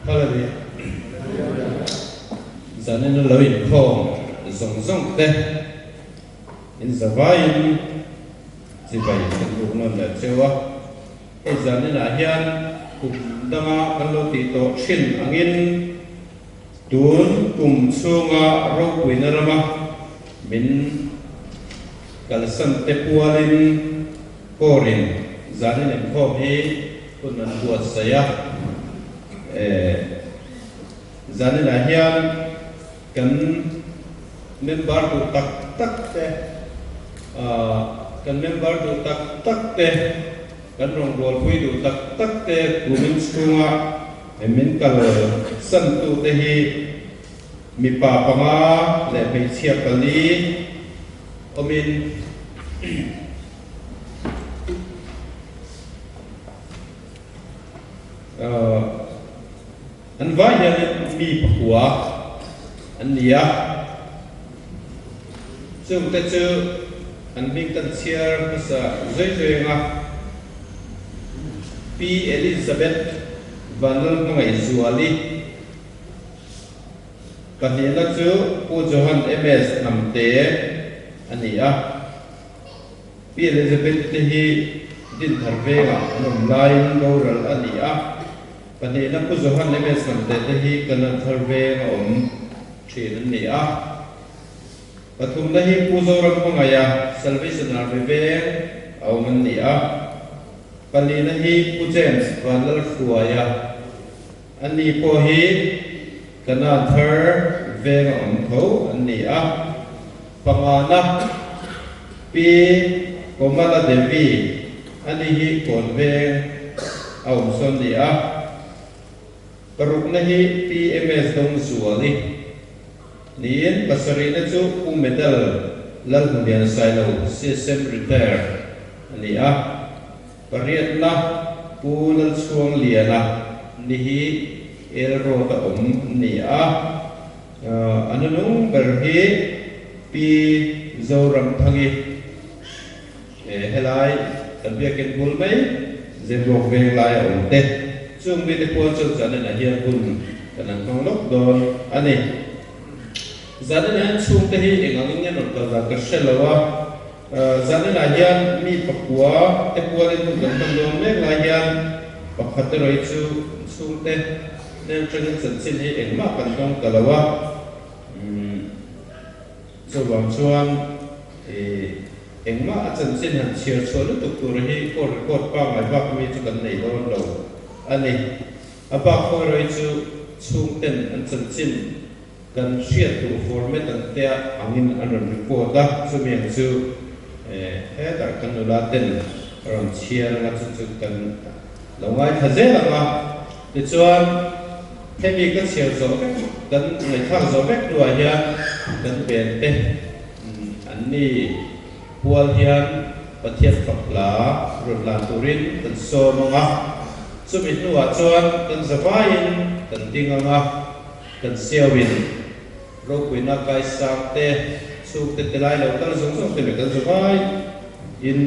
Hallelujah. Zanen lo in khom zong zong te in zavain zibai kan lu non la chewa e zanen a hian danga kan lo ti to thin angin tun kum chunga ro puinarama min kalsan te pualin korin zanen in khom hi kunan buat saya zanen a hian kan member tu tak te kan member tu tak te kan rong bol pui tu tak te kumin sunga min kal san tu te hi mi pa panga le pe chia kali omin an vai ya mi pakua an nia chung te chu an ming tan chiar sa zoi nga P Elizabeth vanal ngai zuali kanina chu pu Johan MS namte ania P Elizabeth te hi din tharve nga anom line goral ania kanina pu Johan MS namte te hi kanan tharve nga thin nia pathum na hi puzoram pangaya salvation arve au man nia pali na hi pu James valal fuaya ani po hi kana thar venga tho ania pangana pi komala devi ani hi konve au son nia paruk na hi PMS dong suali Nian pasarina chu u medal lal hundian sailo system repair ania pariat na punal chuang liana nihi elro ta nia ananung berhi pi zoram thangi helai tabia ken bulmai zemrok veng lai te chung bi te po chu chana na hian bun kanang nglok don ani zanen an chung te hi engangin nge non ka ka shelawa zanen a hian mi pakua te pualin mun kan tam dong mek la hian pakhat te roi chu chung te nen tring chan chin hi engma kan dong kalawa chu wang chuan engma a chan chin han chiar chol tu tur hi ko record pa mai bak mi chu kan nei don lo ani aba ko roi chu chung ten an chan chin kan share to format an te angin an report da chu mi chu he dar kan la ten ron chiar nga chu kan longai thaze la ma te chuan hemi kan chiar zo kan ngai thak zo bek tu ya kan ben te an ni pual hian pathian fakla ron la turin kan so monga chu mi nuwa chuan kan zawain kan dinganga kan siawin rokuina kai sakte suk te telai lo kal zong zong te me kan zawai in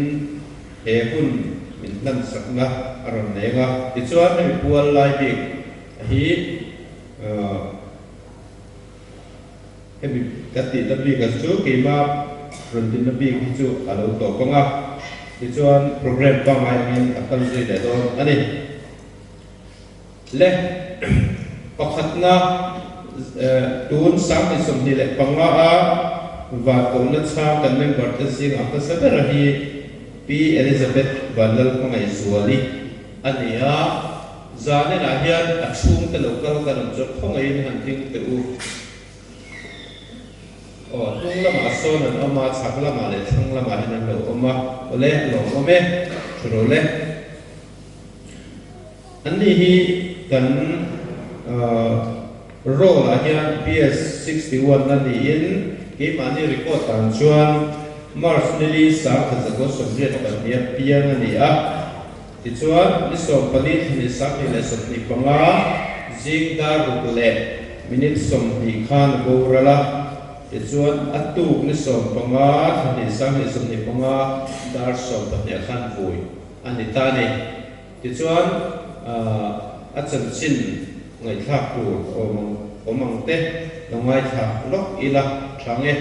he hun min nan sakna aron nenga ti chuan mi pual lai bi hi hemi kati tabi ka chu ke ma ron tin nabi ki chu alo to konga ti chuan program pa mai min akal zai le don ani le pakhatna tun sang ni som ni le panga a wa ko na cha kan member te sing a ka saber hi P Elizabeth vanal pangai suali ania zane na hian a chung te local kan jot khongai han ting te u tung lama son an ama chak lama le thang lama hinan lo oma ole lo ome churo le ani hi kan role hian PS61 na ni in ke mani record tan chuan Mars nili sa khazako somriat kan dia piang ani a ti chuan ni som palit ni sak ni le som ni panga jing da rukle minute som ni khan gorala ti chuan atu ni som panga ni sak ni som ni panga dar som ta ne khan vui ani ta ni ti chuan a chan chin ngày thác tù omang te longai thác lok ila change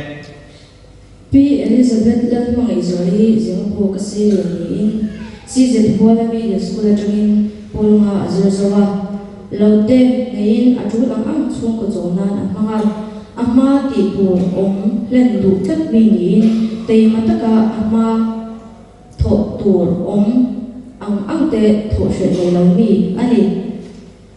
Pi Elizabeth lan mangai zori zingpo kasi ni si zethuala media school atangin polunga azurzawa laute nein atu lang ang chung ko zonan amanga ama ti tur len du tat mi ni te mataka ama tho tur ang te tho she le lo mi ani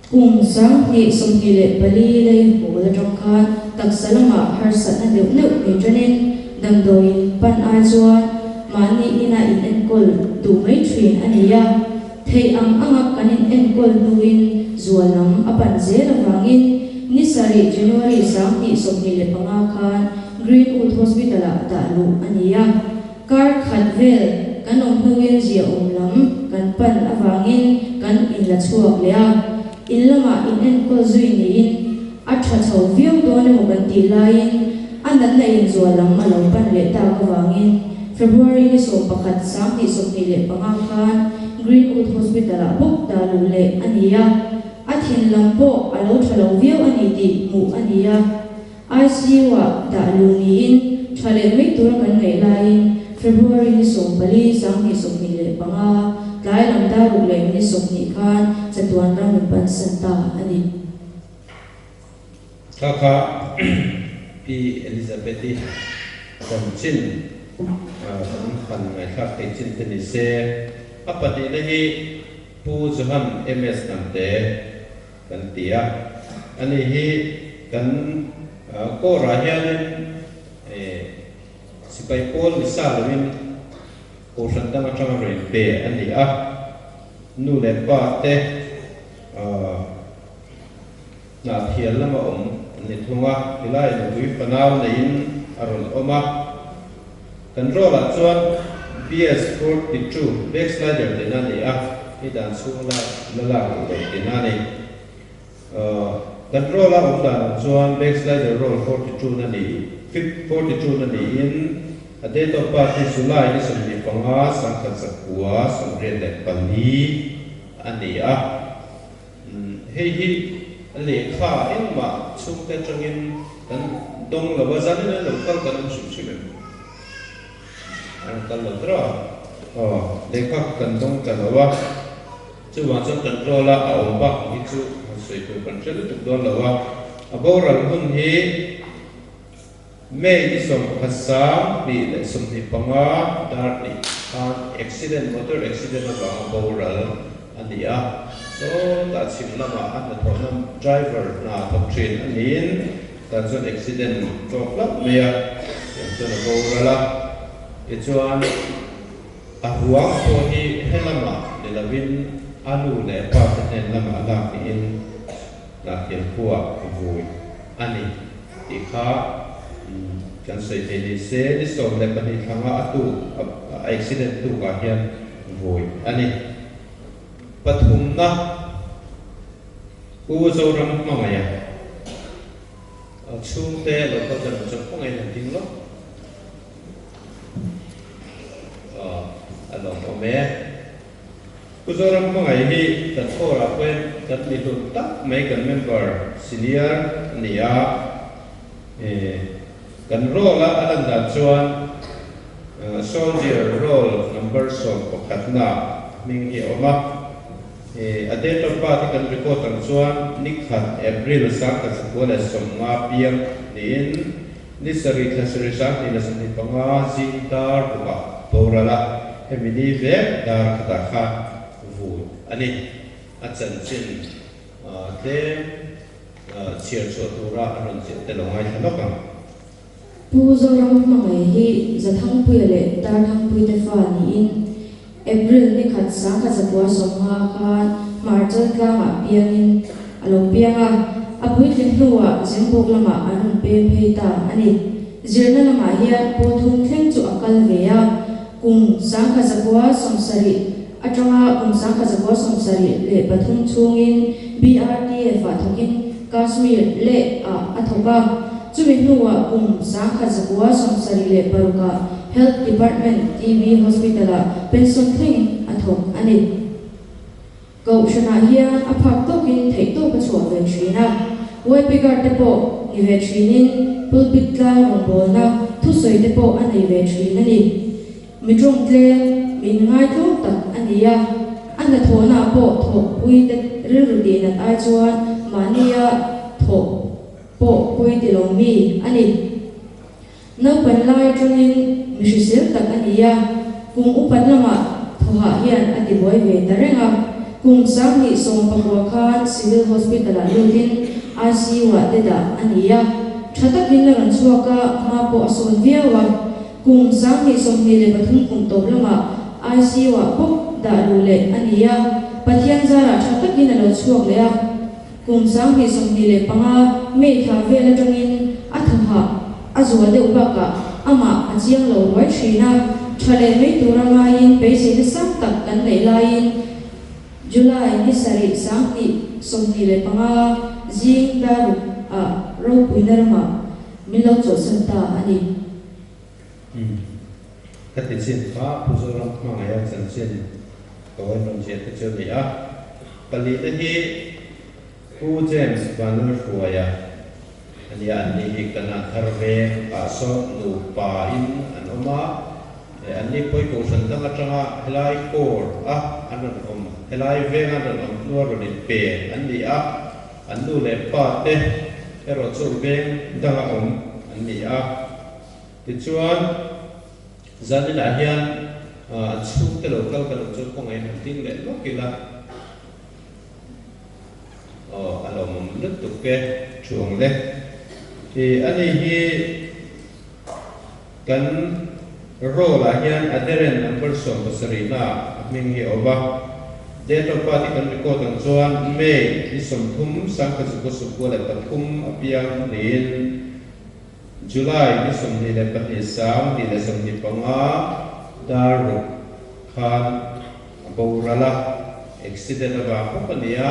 kung sang ni somhi le bali le ho la tong khan taksalama har sat na deu neu ni tranin damdoin pan a chuan mani ina in enkol tu mai thin ania thei angak kanin enkol nuin zualam apan zela wangin nisari January sang ni somni le panga khan Greenwood Hospital da lu ania kar khatvel kanom nuin zia umlam kan pan awangin kan in la chuak lea inlama in enkol zui ni in atha chho viau do ne mo kan ti lain anan na in zualam alo pan le ta kawangin February ni so pakhat sang ni somni le panga khan Greenwood Hospital buk da lu le ania athin lampo alo thalo viau ani ti mu ania ICU da lu ni in thale mi tur kan nei lain February ni so pali sang ni somni le panga kai lam da ru le ni somni khan chatuan ram mi pan santa ani kaka pi Elizabeth kon chin kan ngai thak te chin te ni se apati le hi pu johan ms namte kan tia ani hi kan ko rahian sipai pol misalamin ko santang atang rin pe ani nu le pa te na thial lama ni thunga hilai no wi panaw nein aron oma control chuan BS42 backslider dinani idan sungla lala ko dinani control dan chuan backslider roll 42 nani 42 nani in a date of birth is July ni samni panga sangkhat sakua samren le pali ani hei le kha in ma chung te changin kan dong la bazan na lo kal kan su chimen an kal lo dra le kha kan dong ka lawa chu wa chu control la a om ba ni chu soi ko kan chele tu don lawa aboral hun hi May ni som khasa bi le som ni panga dar ni accident motor accident na ba aboral ania so that sim lama an the driver na top train anin that zone accident to flap mea to na borala echuan a huang to hi helama le lavin anu le pa ten lama la in la kel huwa vui ani ikha kan sei te ni se ni som le pani thanga atu accident tu ka hian vui ani pathum na u zo ram mangaya chung te lo ko jan chok ko ngai nan ting lo along ome u zo ram mangai hi ta thora pen tat ni tu tak mai kan member senior nia kan rola alan da chuan soldier roll number so pakhatna ming hi oma a date of birth kan report ang chuan nikhat April sang ka sakula somnga piang din nisari thasri sang ni na sani panga zindar buka torala hemini ve dar khata kha vu ani achan chin te chiar cho tura aron che te longai thanokam pu zo ram mangai hi zathang pui le tar thang pui te fa ni in April ni khat sang ka sakwa somha khan March ka ma piangin alo pianga apui thin hnuwa zimbok lama anun pe pheita ani zirna lama hian pothum thleng chu akal veya kung sang ka sakwa somsari atanga kung sang ka sakwa somsari le pathum chungin BRTF athokin Kashmir le athoka chumi hnuwa kung sang ka sakwa somsari le paruka Health Department TV Hospital pension thing athok ani Cậu shana hian a phak tokin thei to ka chuak ve thina wai pigar te po ni ve thinin pulpit tla rong bol na thu soi te po anei ve thina ni mi trong tle min ngai thlok tak ania ana thona po tho pui te ru ti na ai chuan mania tho po pui ti lo mi ani no pan lai tungin mi sel tak ania kung upat lama thoha hian ati boi ve tarenga kung sang ni som pakwa khan civil hospital a lutin ICU wa te da ania thatak hin ran chuaka ma po ason viawa kung sang ni som ni le pathum kum to lama ICU wa pok da lu le ania pathian zara thatak hin lo chuak le a kung sang ni som ni le panga me tha ve la tangin athaha azwa de upaka ama achiang lo wai thina thale me turanga in pe se sak tak kan nei lain July ni sari sang ni som ni le panga jing da a ro puinerma milo cho santa ani ka tin sin fa pu zo ram ma ya san sin ko wan ram che te che ya pali te hi pu James banner huaya ani an ni kana tharve a so nu pa in anoma ani poi ko san da atanga helai kor anan om helai venga da om nuar ni pe ani andu le pa te ero chu veng da om ani ti chuan zanin a hian chu te lo kal kal chu ko ngai ting le lo kila alom lut tu ke chuang le ti ani hi kan ro la hian aderen number som pasarina ming hi oba date of birth kan record ang chuan May ni som thum sang ka chu su ko le pathum apiang nin July ni som ni le pathi sang ni le som ni panga daru khan aborala accident aba ko pania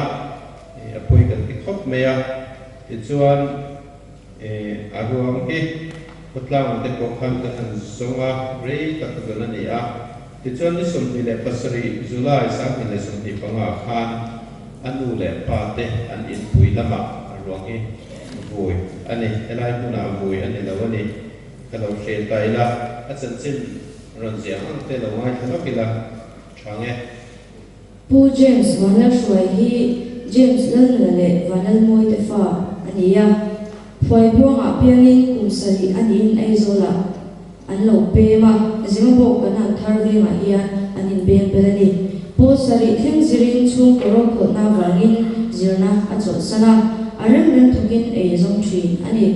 apoi kan ti khop meya ti chuan aruam ki putlang te ko khan ka han songa rei ka ka na ni ti chuan ni som ni le pasari July sang ni le som ni panga khan anu le pa te an in pui lama aruang hi vui ani elai puna vui ani lawani kalau shel taila achan chin ron jiang ang te lawai thalakila thange pu James wanal shwai hi James lal le wanal moi te fa ania phoi buanga pianin kum sari anin aizola an lo pe ma zimbo kana tharve ma hian anin be pelani po sari thing zirin chung koro ko na wangin zirna achol sana aram ren thukin e zong thi ani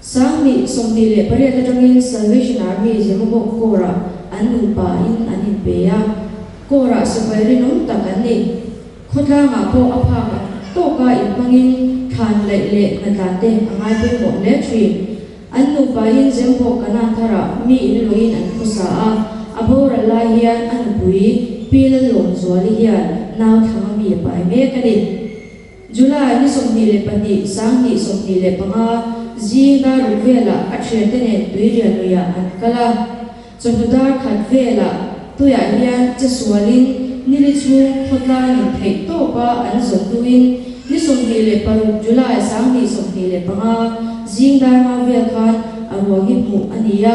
sami somni le pare ta tangin Salvation Army zimbo kora anu pa in anin pe ya kora sabai nom takani khotha ma po apha ka to ka ipangin khan le le na ta te angai pe mo le thi anu pa in zimbo kana thara mi in loin an khusa a abora la hian an bui pil lom zwali hian naw thang mi pa me kani July ni somni le pani sang ni somni le panga jinda ruvela athre tene tuiria noya an kala chomudar khat vela tuya hian cheswalin nili chu khotla ni thei to pa an zonduin ni somni le paru July sang ni somni le panga jinda ma vel khan arwagi mu ania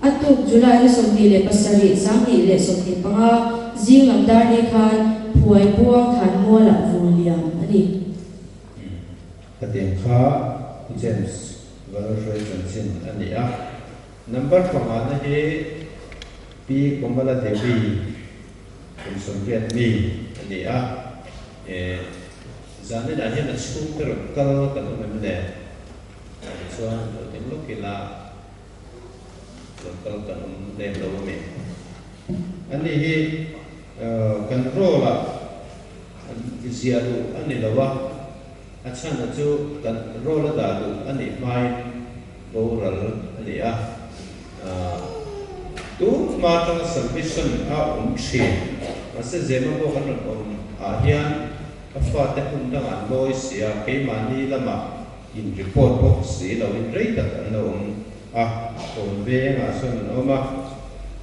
atuk July ni somni le pasari sang ni le somni panga jingam dar ni khan puai buang khan mola vuliam ani kating kha James Valoroi Johnson ania number panga na he pi komala devi kumson viet mi ania zanin a hian a chhung per kal kan mem le chuan tin lokila kal kan le lo me ani hi controla ziadu ani lawa achana chu controla da du ani mai boral ani tu ma tang submission a thi ase zema bo kan hian afa te pun dang an loi sia ke mani lama in report box si lo in rei tak an lo kon ve nga son oma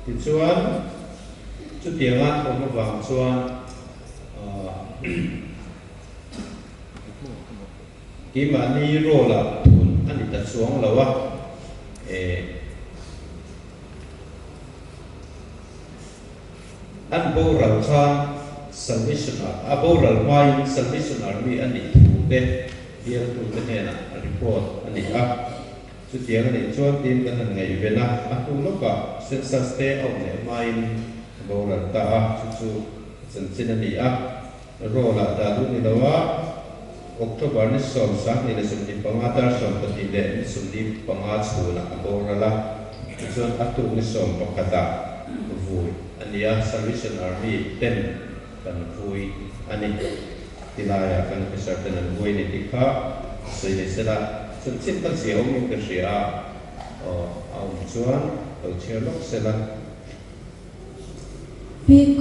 ti chuan chu tianga ko ma wang chuan ki ma ni ro la thun ani ta chuang lawa an bo ral kha Salvation abo ral mai Salvation Army ani thu te dia tu te na report ani chu tiang ani chuan tin kan han ngai vela a tu loka census te au ne mai abo ral ta chu chan chin ani ro la da du ni lawa October ni som sa ni le sum ni panga tar som ta ti le ni sum ni panga chu na abo rala chuan a tu ni som pakata vui ani Salvation Army 10 kan vui ani tilaya kan pesar tenan vui ni tikha sei le sela chun chin kan sia ong ka sia au chuan au chelok sela pi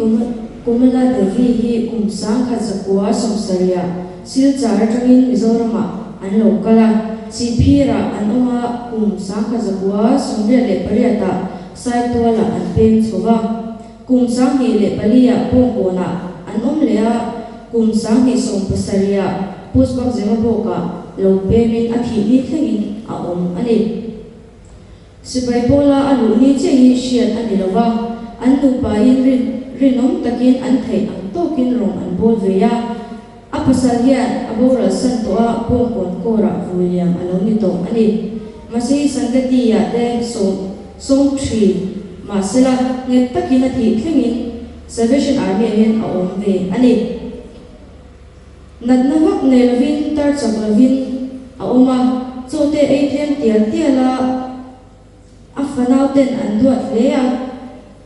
kumala devi hi kumsang kha zakwa somsaria silchar tangin mizorama an lokala siphira anoma kumsang kha zakwa somria le pariata saitwala an pen chowa kumsang hi le palia pongona anom lea kumsang hi som pasaria pusbak zema boka lo pemin athi ni thlengin a om ani sibai bola alu ni che hi shiat ani lawa an tu pa in rinom takin an thei ang tokin rong an bol veya a pasal hian abora san to a pongkon kora William alo ni tong ani masi sangati ya de som tree masela nge takin athi thlengin Salvation Army hen a om ve ani nadnawak ne lovin tar chaklavin a oma chote atm tiala afanauten anduat leya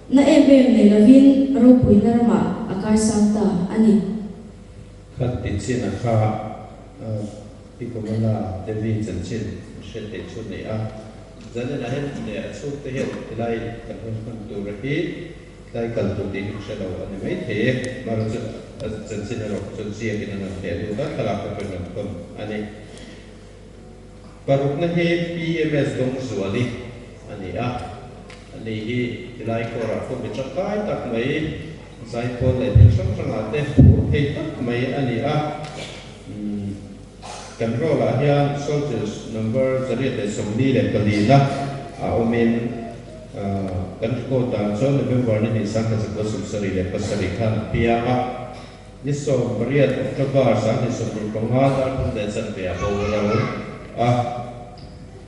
na ebem ne lovin ro puinarma akar samta ani khat tin chin a kha pikomala devi chanchin shete chune zane na hen ne chu te hen tilai kan kan tu rahi tai kal tu din shalo ani mai the mar chanchin ro chun sia kin na the du da kala ka pen kom ani paruk na he PMS dong suali ani ani hi tilai ko ra ko bi chakai tak mai zai ko le tin sang sang ate he tak mai ani kan ro la hian soldiers number zari te somni le kalina omen kan ko ta so November ni sang ka ko sari le pasari khan pianga ni so maria October sang ni so panga ta kun de san pe abo ra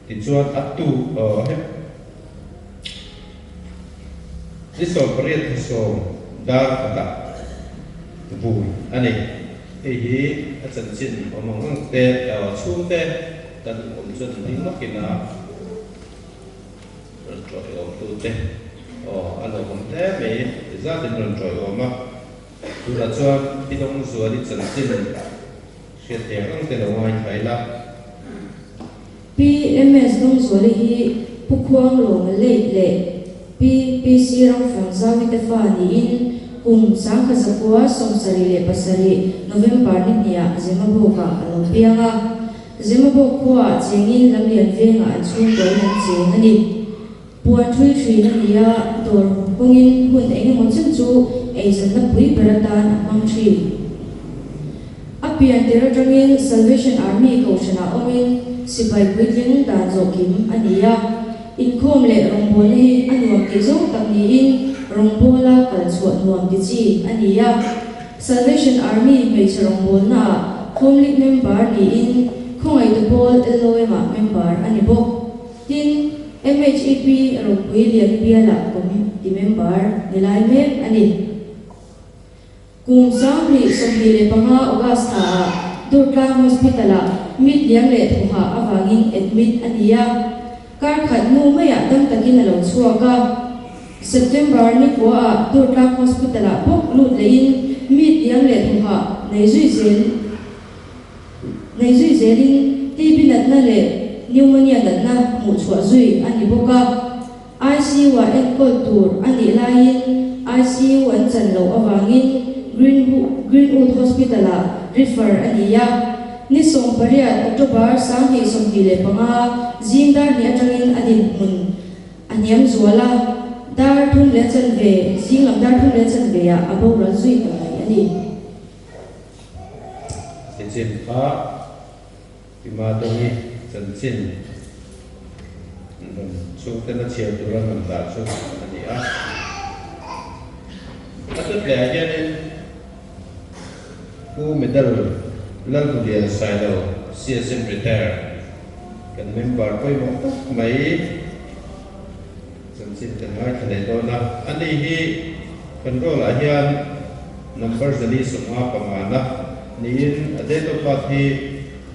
ti chuan atu ni so maria so dar kata bu ani hi chan chin omang te chu te tan om chun ding makina ron troi om tu te ano om te me za tin ron troi oma tu ra chuan pinong zuali chan chin hriat te ang te lo ngai thaila PMS dong zuali hi pukhuang lo le PPC rang fangza mi te fa ni in kumsang kha zakwa somsari le pasari November ni nia zemabo ka alo pianga zemabo khwa chengin lamlian venga achung doi han cheng ani puan thui thri na nia dor pungin hun eng mo chen chu eizan na pui beratan amang thri apian tera tangin Salvation Army ko chana omin sibai puitling dan zokim ania inkhom le rongbon hi anuam ti zong tak ni in rongbola kalchuat nuam ti chi ania Salvation Army me chrongbon na homely member ni in khongai to bol eloema member ani bo tin MHEP rongpui lian piala committee member nilai me ani kumsang ri sombi le panga Augusta Durga Hospital mid liang le thuha awangin admit ania kar khat nu maya dam takin alo chuaka September ni ko Durga Hospital bok lut le in mid liang le thuha nei zui zelin TB natna le pneumonia natna mu chua zui ani boka ICU wa enkol tur ani lain ICU an chan lo awangin Greenwood Hospital refer ania ni som paria October sang hi som hi le panga zindar ni atangin adin mun aniam zuala dar thun le chan ve zinglam dar thun le chan ve ya abo ra zui ta ani chin kha tima dongi chan chin chu tena chial turan nam ta chu ani a atut le again ku medal lal ku dia sailo CSM retire kan member koi mo mai chan chin kan hai thale do na ani hi control a hian number zali suma pamana nin ade to pathi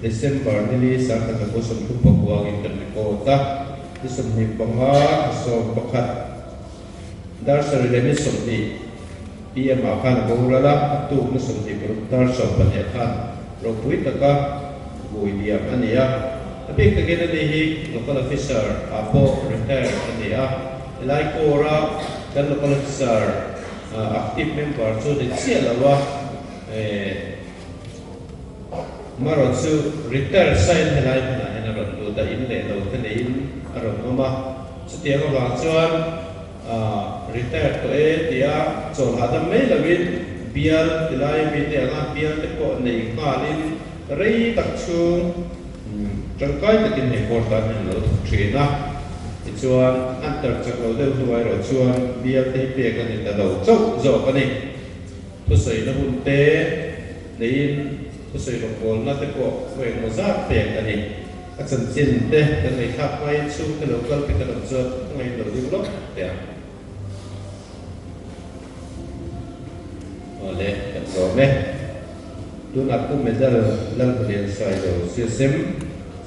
December nili sa ka ko som tu pakuang in kan ko ta som ni panga so pakhat dar sari le som ni PM akan ko rala tu no som ni ko dar so pan ya khan ro pui ta ka bui dia ania tapi kagena ni hi local officer apo retire ania lai ko ra kan local officer active member so de sia lawa maro chu retire sign helai na ena ron do da in le lo te in aron ma chutia ko ba chuan retire to e tia chol hadam mai lawin bial tilai mi te anga bial te ko nei khalin rei tak chu tangkai takin he porta nen lo thina chuan antar chak lo deuh tuai ro chuan bial te pe kan ni ta lo chau zo kan ni tu sei na hun te nein tu sei lo kol na te ko weng mo za pe kan ni a chan chin te kan nei thap mai chu te lo kal pe kan lo zo ngai lo di lo te ole kan zo me tu na ku medal lal blen sai lo CSM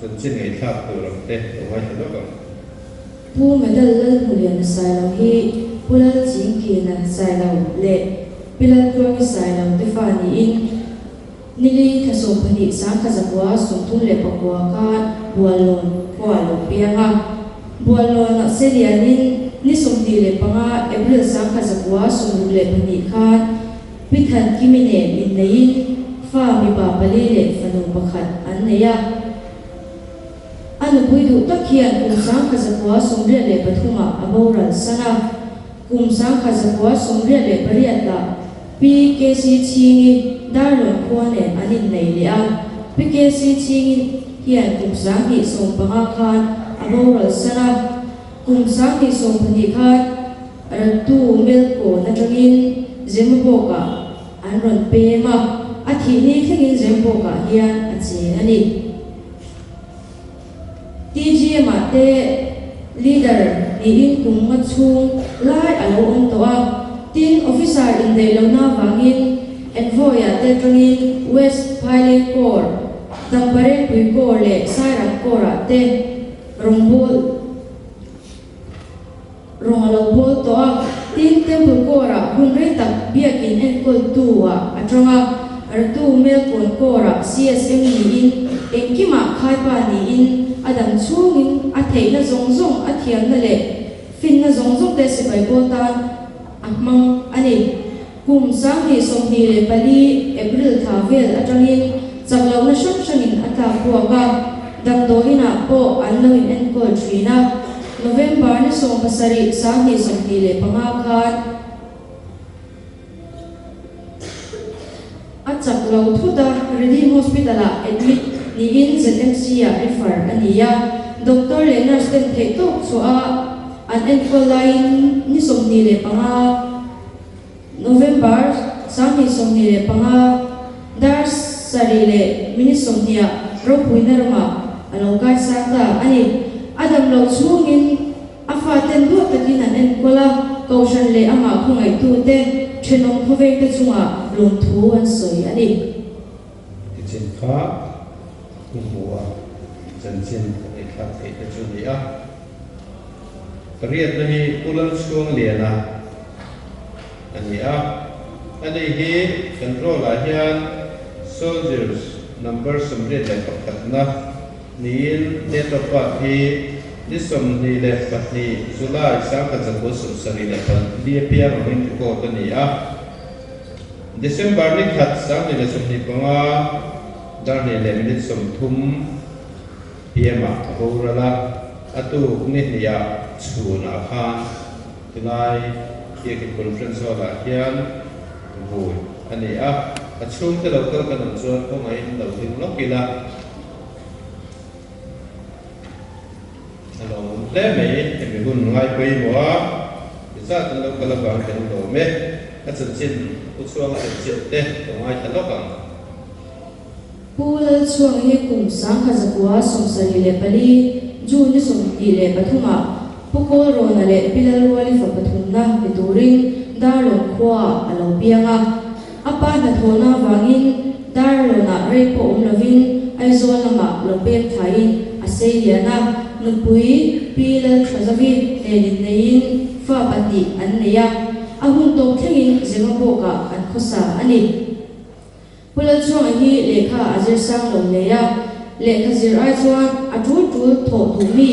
chan chin ngai thap tu lo te ngai lo ka pu medal lal blen sai lo hi pulal ching ki na sai lo le pilal tuang sai lo te fa ni in nili thaso phani sa kha zakwa sumthun le pakwa ka bualon kwa lo pianga bualon na serianin ni somti le panga april sa kha zakwa sum le phani kha pithan kimine min nei fa mi ba pali le fanu pakhat an neya anu puidu takhian kum sang kha zakwa sum le pathuma aboran sana kum sang kha zakwa sum le pariat la PKC chingi darlon khuane anin nei lia PKC chingi hian kum sang hi som panga khan aboral sana kum sang hi som phani khan tu mel ko na tangin zemboka anron pema athi ni thengin zemboka hian achi ani TGM ate leader ni in kum ma chung lai alo on to a tin officer in de lona wangin envoy ate tangin west piling core dampare pui core le sairang core ate rongbol rongalo bol to a tin temple core hunre tak biakin enkol tuwa atronga artu mel kon core CSM ni in enkima khaipa ni in adam chungin atheina zongjong athiam na le finna zongjong te se bai botan amang ani kum sang hi somni le pali april thavel atangin changlo na shop shangin ata puaka damdohina po anloin enkol trina november ni som pasari sang hi somni le panga khan achaklo thuda redim hospital a admit ni in ZMC a refer ania doctor le nurse ten thei to chu a an enkol line ni somni le panga November sami somni le panga dar sari le mini somnia ro puinarma alokai sakta ani adam lo chungin afa ten do takin an enkola kaushan le ama khungai tu te thenong khove te chunga lung thu an soi ani chin kha kumwa chan chin ai kha te chu ni a kariat ni pulan chuang liana ani a ani hi control a hian soldiers number somre le pakatna nin net of hi nisom ni le patni july sa ka jabo sum sari le pan DPR ring ko to ni a december ni khat sa ni le sum ni panga dar ni le minute som thum pma rorala atu ni ya chuna khan tilai ke conference hall a hian vui ani a chung te lo kal kan chuan ko ngai lo ding lo kila alo le me mi gun ngai pei wa isa tan lo kala ba kan lo me a chen chin u chuang a chen te ko ngai ta lo ka pulal chuang hi kum sang kha zakwa som sari le pali ju ni som ti le pathuma pukol ro na le pilal wali fa pathumna bituring darlo khwa alo pianga apa na thona wangin darlo na rei po umlovin aizol lama lopem thain aseiana nupui pilal thazavi lenin nein fa pati anneya ahun to thengin zengaboka an khosa ani pulal chuang hi lekha azir sang lo leya lekha zir ai chuan atul tul tho thumi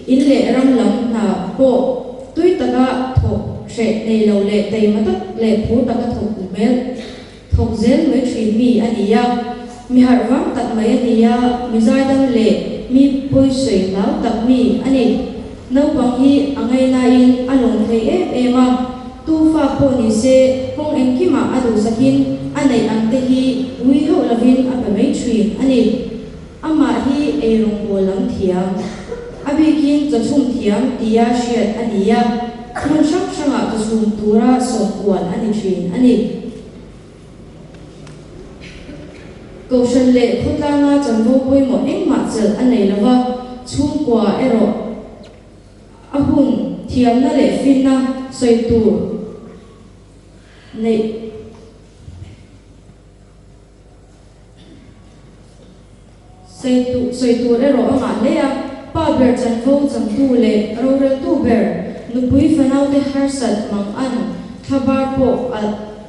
in le ram lam na po tui taka tho she nei lo le tei matak le phu taka tho mel thok zel mai thri mi ania mi har wang tak mai ania mi zai dang le mi poi sei lau tak mi ani no bang hi angai na in along thei ema tu fa po ni se kong enkima adu sakin anei angte hi wi ho lavin apa mai thri ani ama hi e rong bolam thiam abikin chachum thiam tia shiat ania mun shak shanga chachum tura somkwal ani thrin ani Goshen le khutanga chanbo poi mo engma chel anei lawa chungkwa ero ahun thiam na le finna soitu nei soitu ero anga leya pa ber chanbo chantu le rorel tu ber nupui fanau te harsat mang an khabar po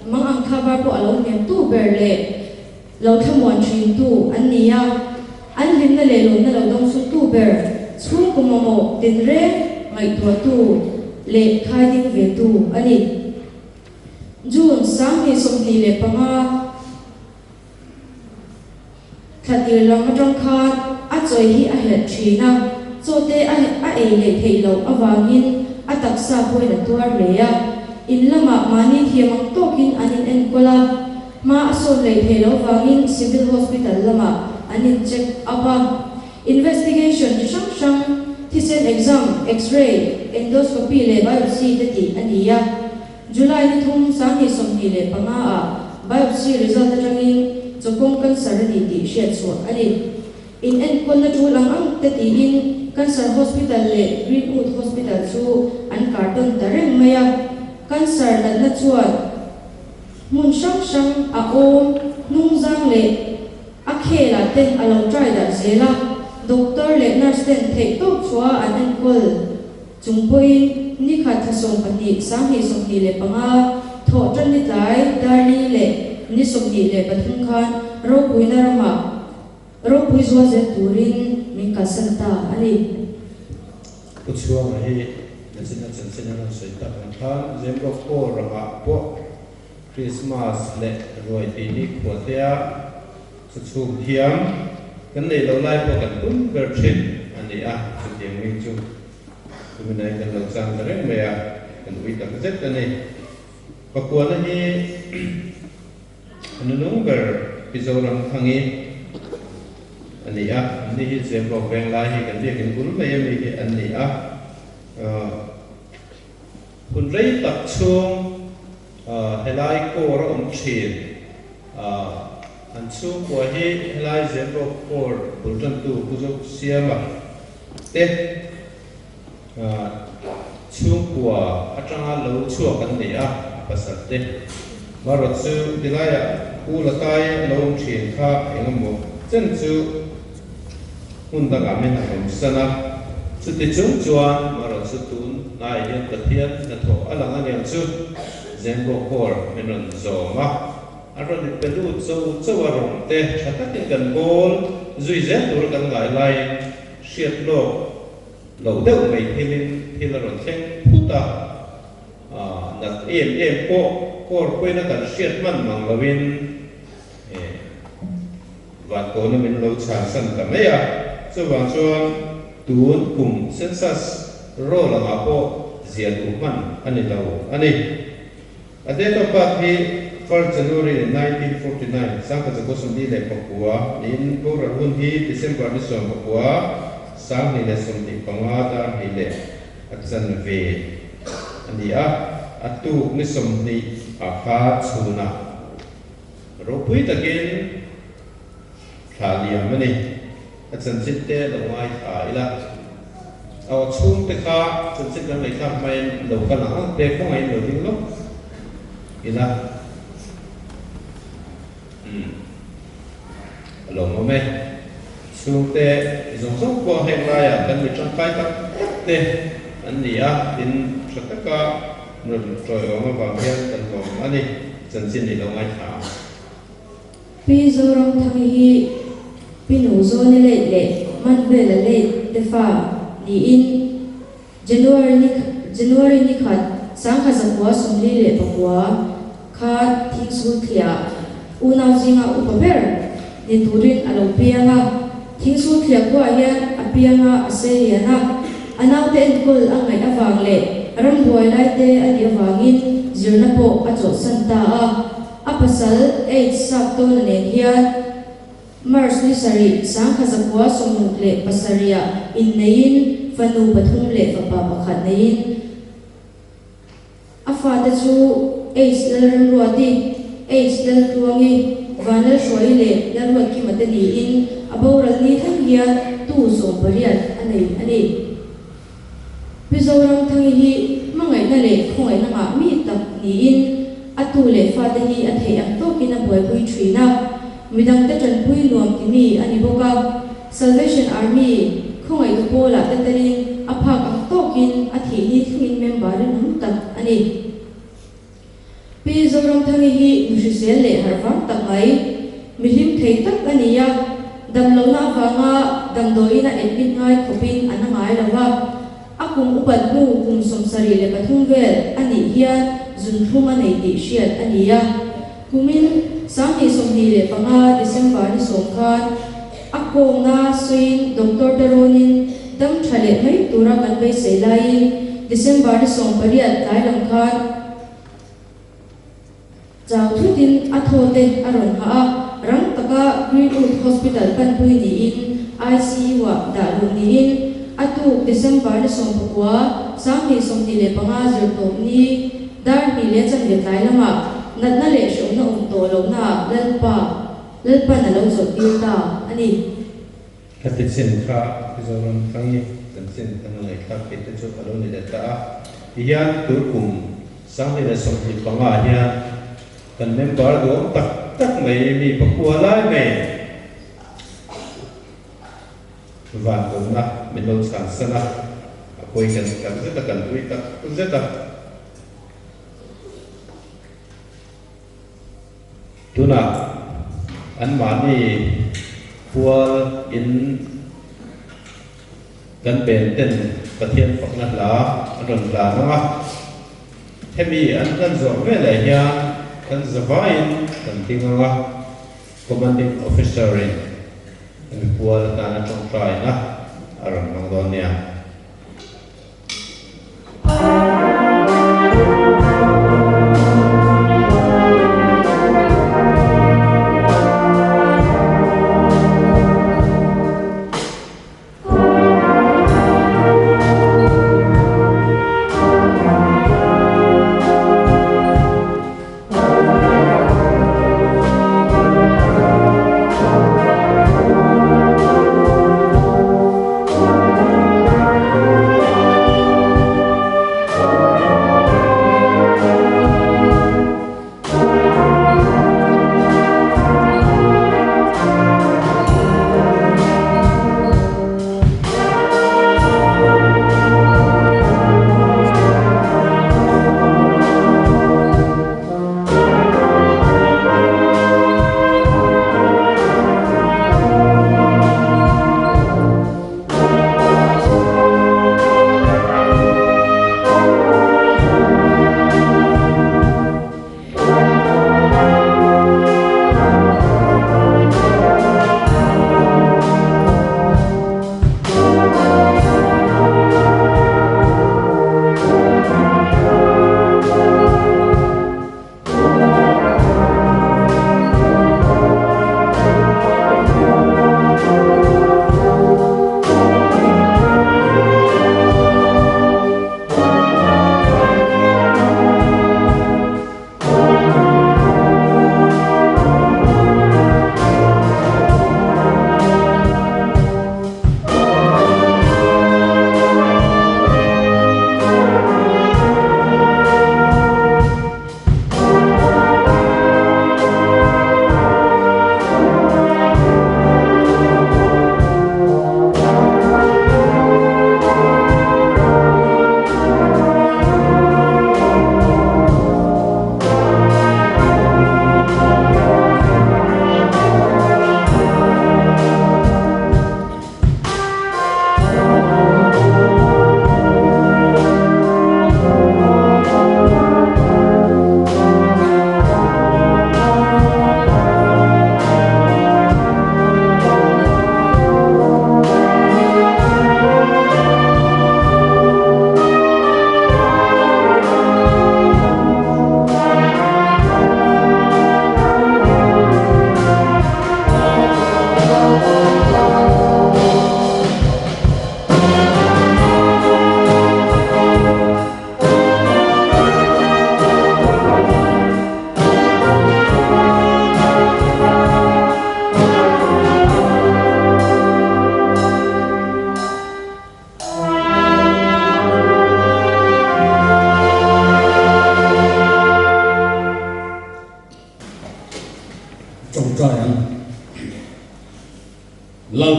mang ang khabar po alon mem tu ber le lo thamon thin tu ania an lim na le lo na lo dong su tu ber chung kumomo tin re ngai to tu le khading ve tu ani jun sang ni som ni le panga khatir lam atong kha a choi hi a het thina chote a e le thei lo awangin a taksa hoi na tuar le ya in lama mani thiamang tokin anin en kola ma asol le thelo wangin civil hospital lama anin check apa investigation chang chang thisen exam x-ray endoscopy le biopsy tati ania july ni thum sang ni som ni le panga a biopsy result atangin chokong cancer ni ti shet so ani in en kon na chulang ang tati in cancer hospital le greenwood hospital chu an carton tareng maya cancer na chuan mun shang shang a om nung zang le a khela ten alo try da zela doctor le nurse ten thei to chua an en kol chungpoi ni kha thasom pani sang hi som ni le panga tho tran ni tai darli le ni som ni le pathum khan ro puina rama ro pui zwa ze turin min ka santa ani chuang hi na chin na sei ta khan zemro ko rama po Christmas le roi ti ni khotia chu chu thiam kan nei lo lai po kan pun ber thin ani a chu tiang mi chu tu nai kan lo sang ta reng me a kan wi ta zet ta nei pakwa na hi anu nong ber pizoram thangi ani a ni hi sem ro veng lai hi kan dia kan kul me mi hi ani a kun rei tak chung helai ko ra thin an chu ko hi helai zero for bultan tu kujo siama te chu ko atanga lo chu kan ne a pasat te marot chu dilaya ula tai lo thin kha engamo chen chu hunda ga men am sana chu ti chung chuan marot chu tun nai hian pathian na tho alanga nge chu Zembo Kor menon zoma aron di pelu zo arong te chatakin kan bol zui zen dur kan ngai lai shiat lo deu mai hilaron theng puta nat em po kor koina kan shiat man mang lawin van ko na min lo chan san ta meya chuan tun kum census ro lama po zian man ani lo ani Adeta pat hi 1 January 1949 sang ka jago som di le Papua in ko rahun hi December ni som Papua sang ni le som di pangada hi le atsan ve ania atu ni som ni akha chuna ropui takin thalia mani atsan chitte lo ngai tha ila aw chung te kha chan chit lang lai kha mai lo ka na te ko ngai lo ding lo ila lo mo me chung te zong zong ko heng lai ya kan mi chang kai tak te an ni a in chataka nun troi o ma ba hian kan lo ani chan chin ni lo ngai tha pi zorong thang hi pinu zo ni le le man ve la le te fa ni in January ni khat sang kha zakwa somli le pakwa kha thing su thia unaw jinga upaber ni turin alo pianga thing su thia ko hian apianga aseriana anaw te enkol angai awang le ram buai lai te ani awangin zirna po acho santa a apasal 8 sak to na ne hian Mars ni sari sang kha zakwa somuk le pasaria in nein fanu pathum le fapa pakhat nein afa ta chu age lam ruati age lam tuangi vanal shoi le lam ki matani in aboral ni thang hian tu so bariat ani pizoram thangi hi mangai na le khoi na ma mi tak ni in atu le fa ta hi athe am to kina boy pui thina midang te tran pui nuam ti mi ani boka Salvation Army khoi to pola tatari aphak am to kin athi ni thingin member num tak ani pi zoram thangi hi musisel le harwang takai milim thei tak ania damlo na wanga damdoina admit ngai khopin anangai lawa akum upat nu kum somsari le pathum vel ani hian zunthuma nei ti shiat ania kumin sami somni le panga December ni somkhan ako nga soin Dr. Daronin dam thale mai tura kan bei selai December ni sompariat tai lam khan chau thutin athote aron ha rang taka Greenwood Hospital kan pui ni in ICU wa da lu ni in atu December ni sompakwa sami somni le panga zir tom ni dar ni le chan le tai lama natna le shom na to lo na lalpa na lo zo ta ani katichin kha zoram thangi katichin kanang ai kha pete chu alo ni da ta hian turkum sang ni som hi panga hian kan member do tak mai mi pakua lai me van ko na min lo san sana koi kan zeta kan tui tak zeta tuna an mani pual in kan pen ten pathian pakna la aron la nga hemi an kan zo me la ya kan zavain kan tinga commanding officer in pual ta na chong trai na aron mangdonia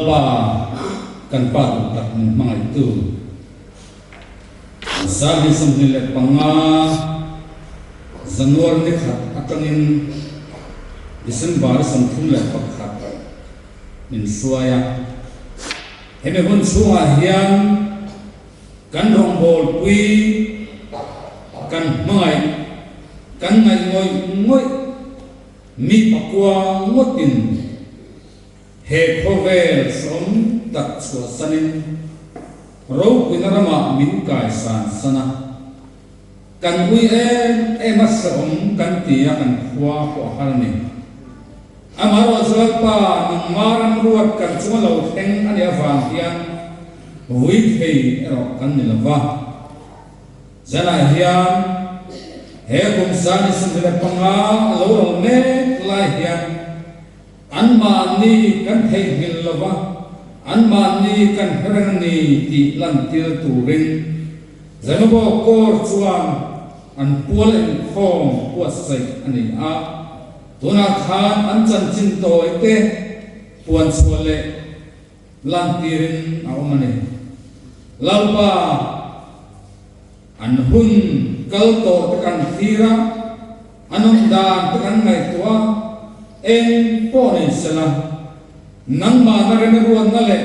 pa kan pa tak mangai tu sabi samdile panga Januar ni khat atangin December samthum le pakhat min suaya heme hun suwa hian kan rong bol pui kan mangai kan ngai ngoi mi pakwa ngotin he khovel som tak chua sanin ro pinarama min kai san sana kan ui masom kan tia kan khwa ko harni amaro zalpa nang maram ruat kan chungalo theng ani awang hian ui thei ero kan nilawa zana hian he kum sani sundile panga lo me lai hian anma ni kan thei hilawa anma ni kan herang ni ti lan til turin zanabo kor chuan an pual en khom puat sai ani a tuna khan an chan chin to ite puan chuale lan tirin a omani lalpa an hun kal to kan thira anong dan kan ngai tua en pone sala nang ma na re ruan na le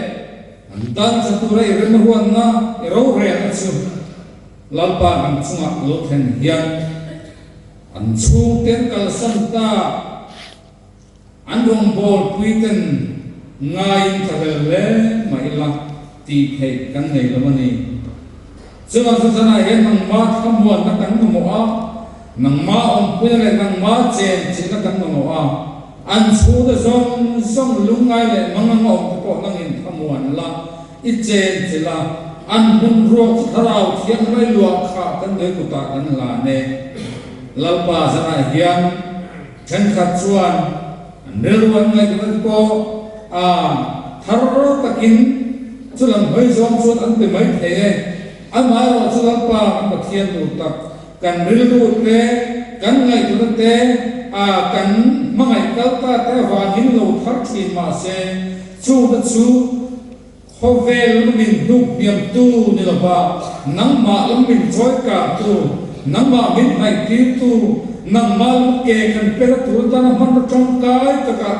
an dan chature re ruan na ero re achu lalpa ang chunga lo then hian an chung ten kal santa an rong bol puiten ngai thadel le maila ti thei kan nei lomani chunga sana hian nang ma thamuan na kan mo a nang ma om puile nang ma chen chin na kan mo a an chu de song lungai le mangang om ko nang in thamuan la I chen chila an hun ruột tharau thiang mai luak kha kan dei kuta kan la ne lalpa sana hian than khat chuan an relwan ngai kan ko a thar takin chulam hoi zom chuan an pe mai the ama ro chulalpa an pathian tu tak kan ril ru te kan ngai tu te a kan mangai kalta te wa hin lo thar thin ma se chu da chu khovel min duk biam tu ni la ba nang ma lam min choi ka tu nang ma min nai ti tu nang ma ke kan pe tu ta na man chong kai ta ka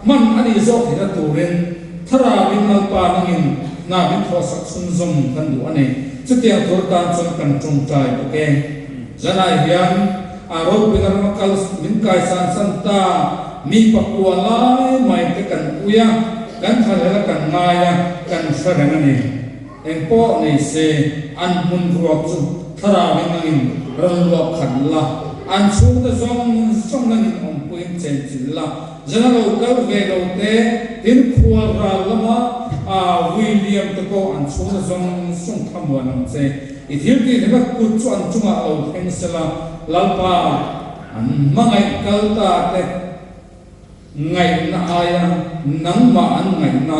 man ani zo thi da tu ren thara min mal pa nangin na min tho sak sun zom kan du ane chutia thor ta chon kan chong tai to ke zana hian a ro pinar ma kal min kai san san ta mi pakua lai mai te kan uya kan thalela kan ngaya kan sarangani engpo nei se an mun ruak chu thara wingin ralwa khanla an chu ta zong nangin om puin chen chilla janalo kal ve lo te tin khuwa ra lama a William to ko an chu ta song thamwa nam che ithil ti heba ku chu an chunga lo hengsela lalpa an mangai kalta te ngày na aya nang ma an ngày na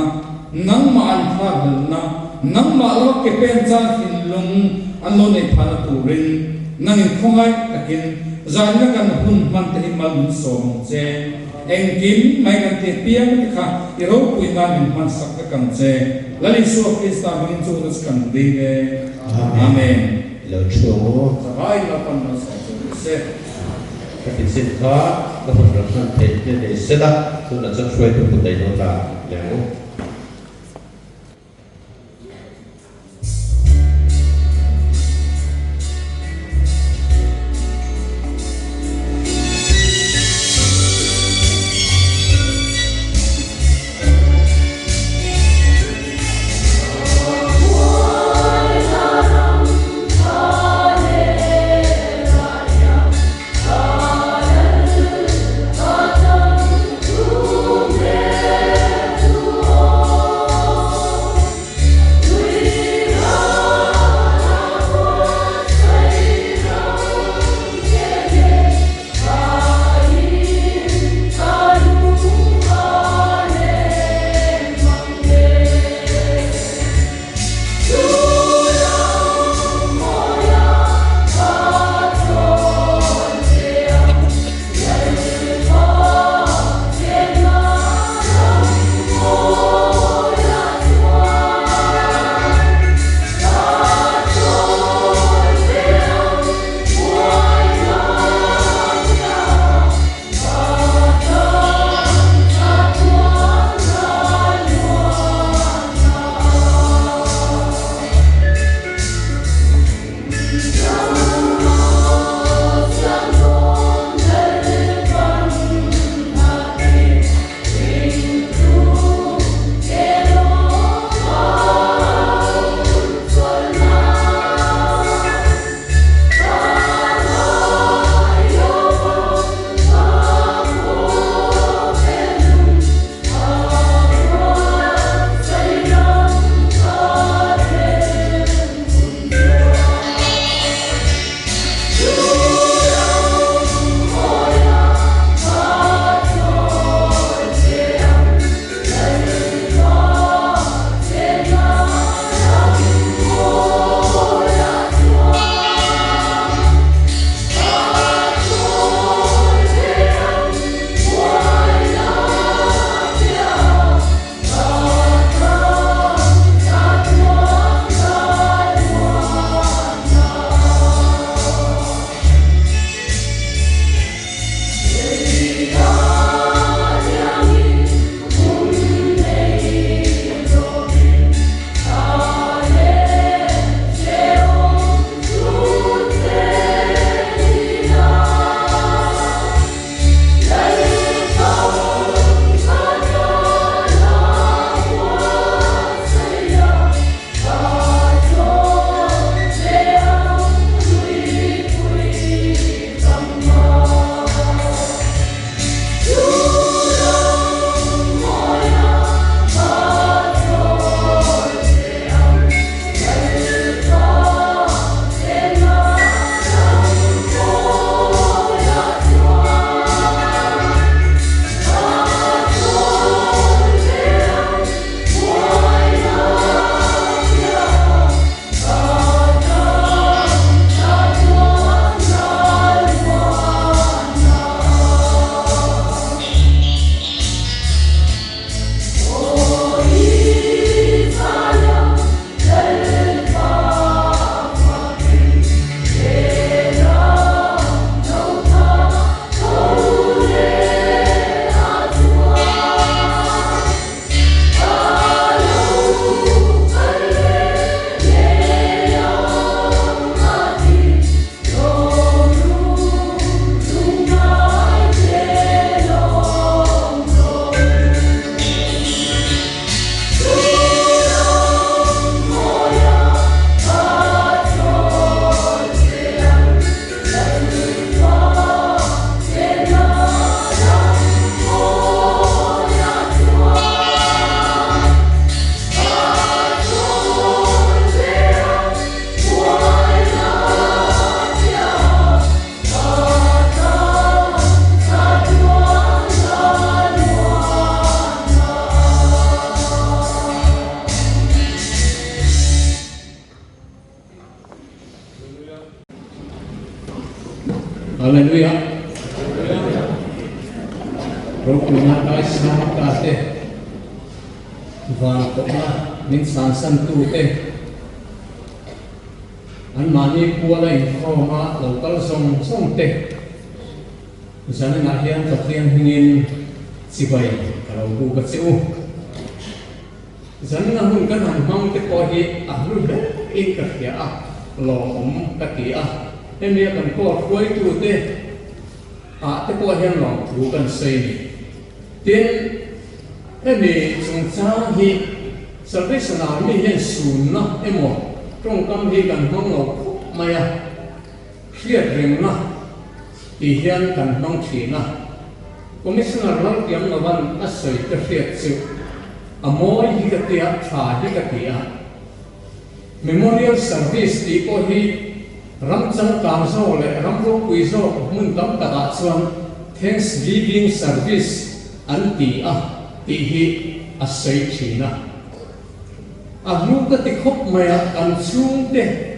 nang ma an pha na nang ma lo ke pen cha hin lung an lo nei pha tu rin nang in khongai takin zan na kan hun man te mal som che eng kim mai kan te piang te kha i ro pui na min man sak ka kan che lali so krista min chu das kan de amen lo chu vai la pan na se cái xin khó có một lần thân thể như để set up tôi là rất xuôi tôi một đầy đủ là léo Oh Hallelujah. Rồi cũng là cái sao cả thế và cũng là mình sản sinh tu thế anh mà đi qua đây họ mà lâu cái sông thế cho nên là hiện tập hiện hình chỉ vậy kalau tu cái siêu cho nên là mình cần hành mong cái coi gì luôn đấy in cái kia lo cái kia em biết cần có quay tu thế cái coi hiện lòng tu cần xây tiền em bị chúng ta hi salvation là mình hiện sùn nó em một trong tâm hi cần mong ngọc mày khiết rừng nó thì hiện cần mong chỉ nó commissioner lâu tiệm nó vẫn sợi cái khiết sự mỗi hi cái tiệm trả hi cái tiệm memorial service thì có hi ram chân cảm số lệ ram vô quý số muốn tâm tất cả chuan Thanksgiving service anh tỷ hi sấy chỉ na lúc cái tích khóc mày anh xuống thế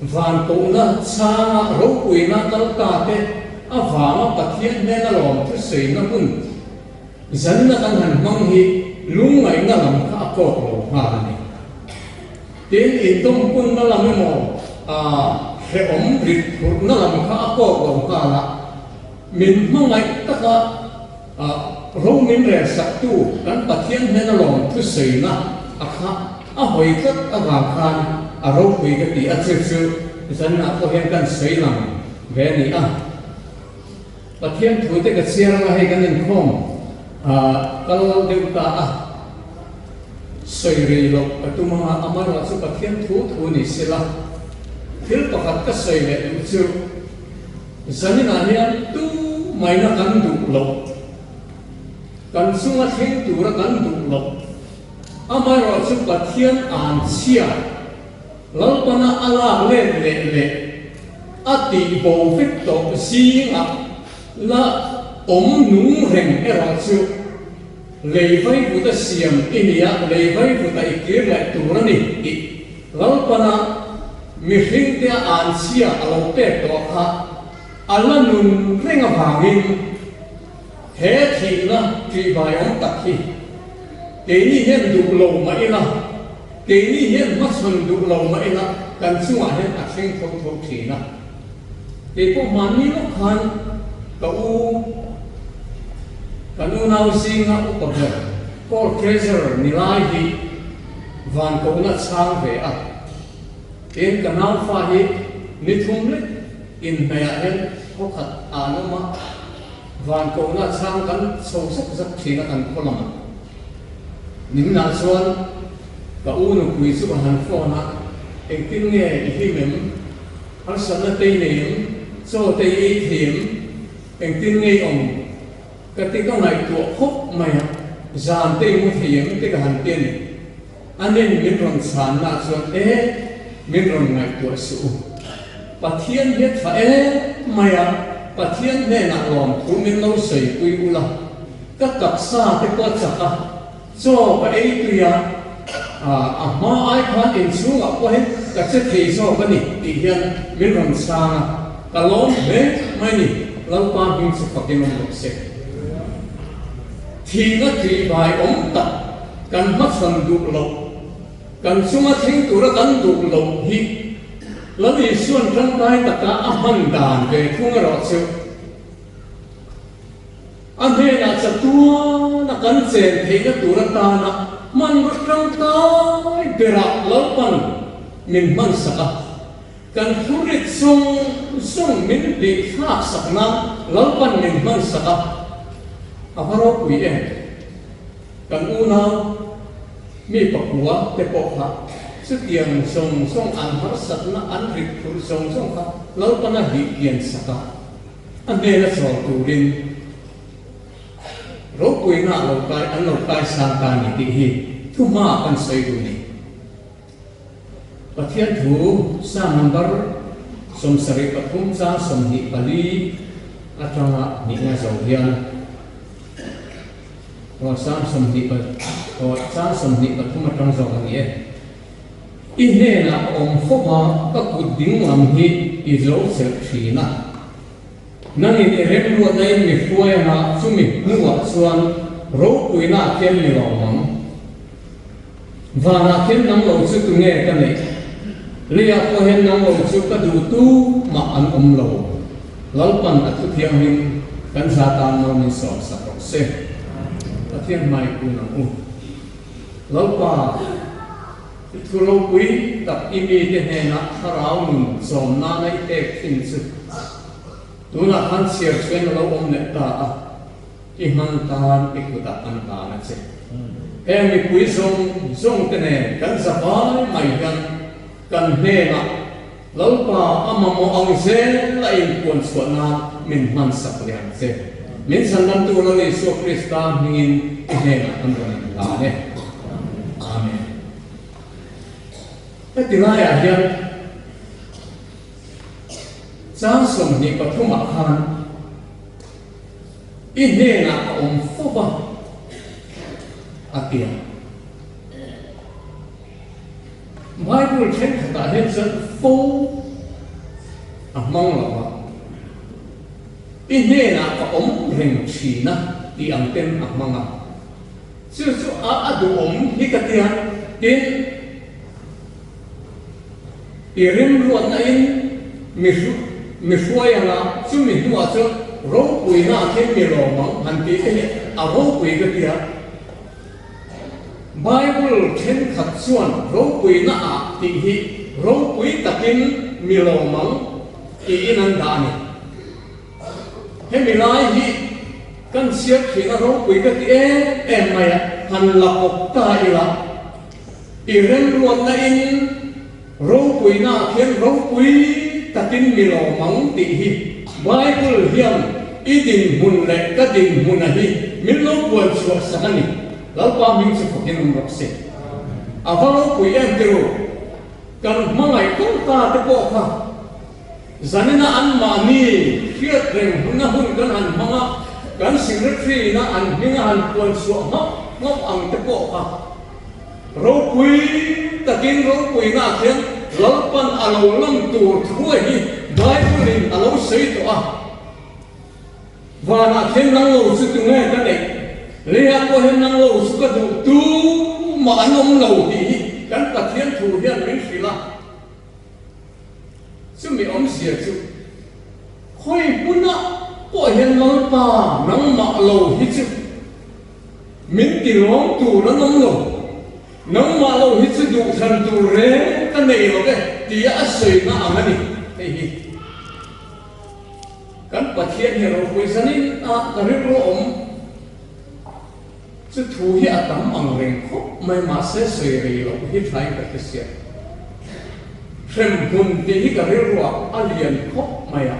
van cổ na cha râu quỳ na tal ta thế vàng bát thiên nên là lòng thứ sấy na bún dân na anh hành mong hi lung ngày na làm khá cổ hồ hà này tiền in tông bún na làm cái mỏ hệ ống rít na làm khá cổ hồ hà là mình mong ngày tất cả râu mình rẻ sạch tu kan bát thiên nên là lòng thứ sấy na khá hồi tất vàng khan râu quỳ cái tỷ chiêu chiêu dân na có hiện kan sấy làm về này bát thiên thủ thế cái xe là hay cái nên không kalau dia ta sấy rì lộc tu mà amar là sự bát thiên thủ này sẽ là thiếu pakat cái sấy này chiêu dân na hiện tu mày na kan du lộc kan sunga thing tu ra kan du lộc amaro chu pathian an chia lalpana ala le ati bo vit to si la nung reng era chu leivai bu ta siam inia leivai bu ta ikir la tu ra ni lalpana mi hing te an chia alo pe to kha ala nun renga bangin thế thì là chỉ vài ông tập thì cái ní hiện đủ lâu mà ít là cái ní hiện mất phần đủ lâu mà ít là cần suy nghĩ hiện tác sinh thông thì là cái cô mà ní lúc han cậu nào sinh ngã u bậc có treasure nilai thì van cậu nó sang về cái nào phải hết nít thùng đấy in bè hiện có thật nó mà van cổ na sang kan sâu sắc rất thì nó kan kholam nín na xuân cả u nó quý su han phô na em tin nghe hi mem har san na tây niệm so tây thiểm em tin nghe ông cái tiếng câu này của khúc mày giàn tây mu thiểm cái hành tiền anh nên miền rồng sản na xuân miền rồng này của su và thiên biết phải mày và thiên nên là lòng của mình lâu sấy quy u là các cặp xa cái quan trọng cho cái ấy tuy mà ai khoan in xuống ngọc có hết các chất thì cho cái này thì hiện mình làm xa cả lối bé mấy này lâu qua mình sẽ phải cái nông sẽ thì nó chỉ vài ống tập cần mất phần đủ lộc cần xuống mất thính tụ nó cần đủ lộc hi lỡ vì xuân trong tay tất cả hành đàn về không có rõ sự anh thấy là chặt tua là cắn rèn thấy cái tủ ta là man vật trong tay để rạp lỡ phần mình man sạc cần thu được sung mình bị khác sạc na lỡ phần mình man sạc apa ro quý em cần u nào mi bạc quá để bọc hạ sức tiền song ăn hết sạch na ăn rực phụ song khác lỡ phần là bị tiền sạc anh đây là sầu tủ đình rốt quý ngã lâu cai sang ta ni hi thu ma kan sai du ni pathian thu sa number som sari pathum sa som hi pali atanga ni nga zo hian wa sa som hi pathum atang zo ni i he na om khoma ka ku ding lam hi i zo sel thina nang in rem ruat na in mi fuai ha chumi nuwa chuan ro puina kem ni lo mang vana kem nang lo chu tu nge ka nei lia ko hen nang lo chu ka du tu ma an lo lalpan atu thiang hin kan sa tan no ni so sa ro se pathian mai ku nang u lalpa thu lo pui tak imi te he na tharau nun som na nai te thin chu tuna han siar chen lo om ne ta a ki man tan ikuta an ta na che em mi pui song te ne kan sa bai mai kan he na lalpa amamo ang zen la in kon so na min man sak lian che min san nan tu lo ni so krista hingin he na an la ne amen Tilaya hian sang som ni pathuma khan inhe na om foba atia Bible chen khata hen san fo among lawa inhe na om reng china di ang tem amanga su adu om hikatia tin irim ruat na in mi fuaya na chumi nuwa chu ro pui na kem mi ro mang han ti a ro pui ka tia Bible chen khat chuan ro pui na a ti hi ro pui takin mi ro mang ti in an da ni he mi lai hi kan siat khi na ro pui ka ti em mai han la ok ta ila irim ruat na in ro pui na khem ro pui takin mi lo mang ti hi Bible hiam idin mun le ka din mun hi min lo buat suak sakani lalpa min su phokin rok se avalo pui em tero kan mangai kon ta te ko kha zanina an ma ni fiat reng hunna hun kan an manga kan secretary na an hinga an buat suak ngop ang te ko kha ro pui takin ro pui na khem lalpan alo lam tur thuai hi Bible in alo sei to a vana khem nang lo su tu nge ka nei lia ko hen nang lo su ka du tu ma anom lo hi kan pathian thu hian min fila su mi om sia chu khoi puna ko hen lalpa nang ma lo hi chu min ti long tu na nom lo nang ma lo hi chu du than tu re ka nei lo ke ti a sei na amani ei hi kan pathian he ro pui sanin a ka ri ro om chu thu hi atam ang reng kho mai ma se sei re lo hi thai ka ke sia threm hun ti hi ka ri ro a lian kho mai a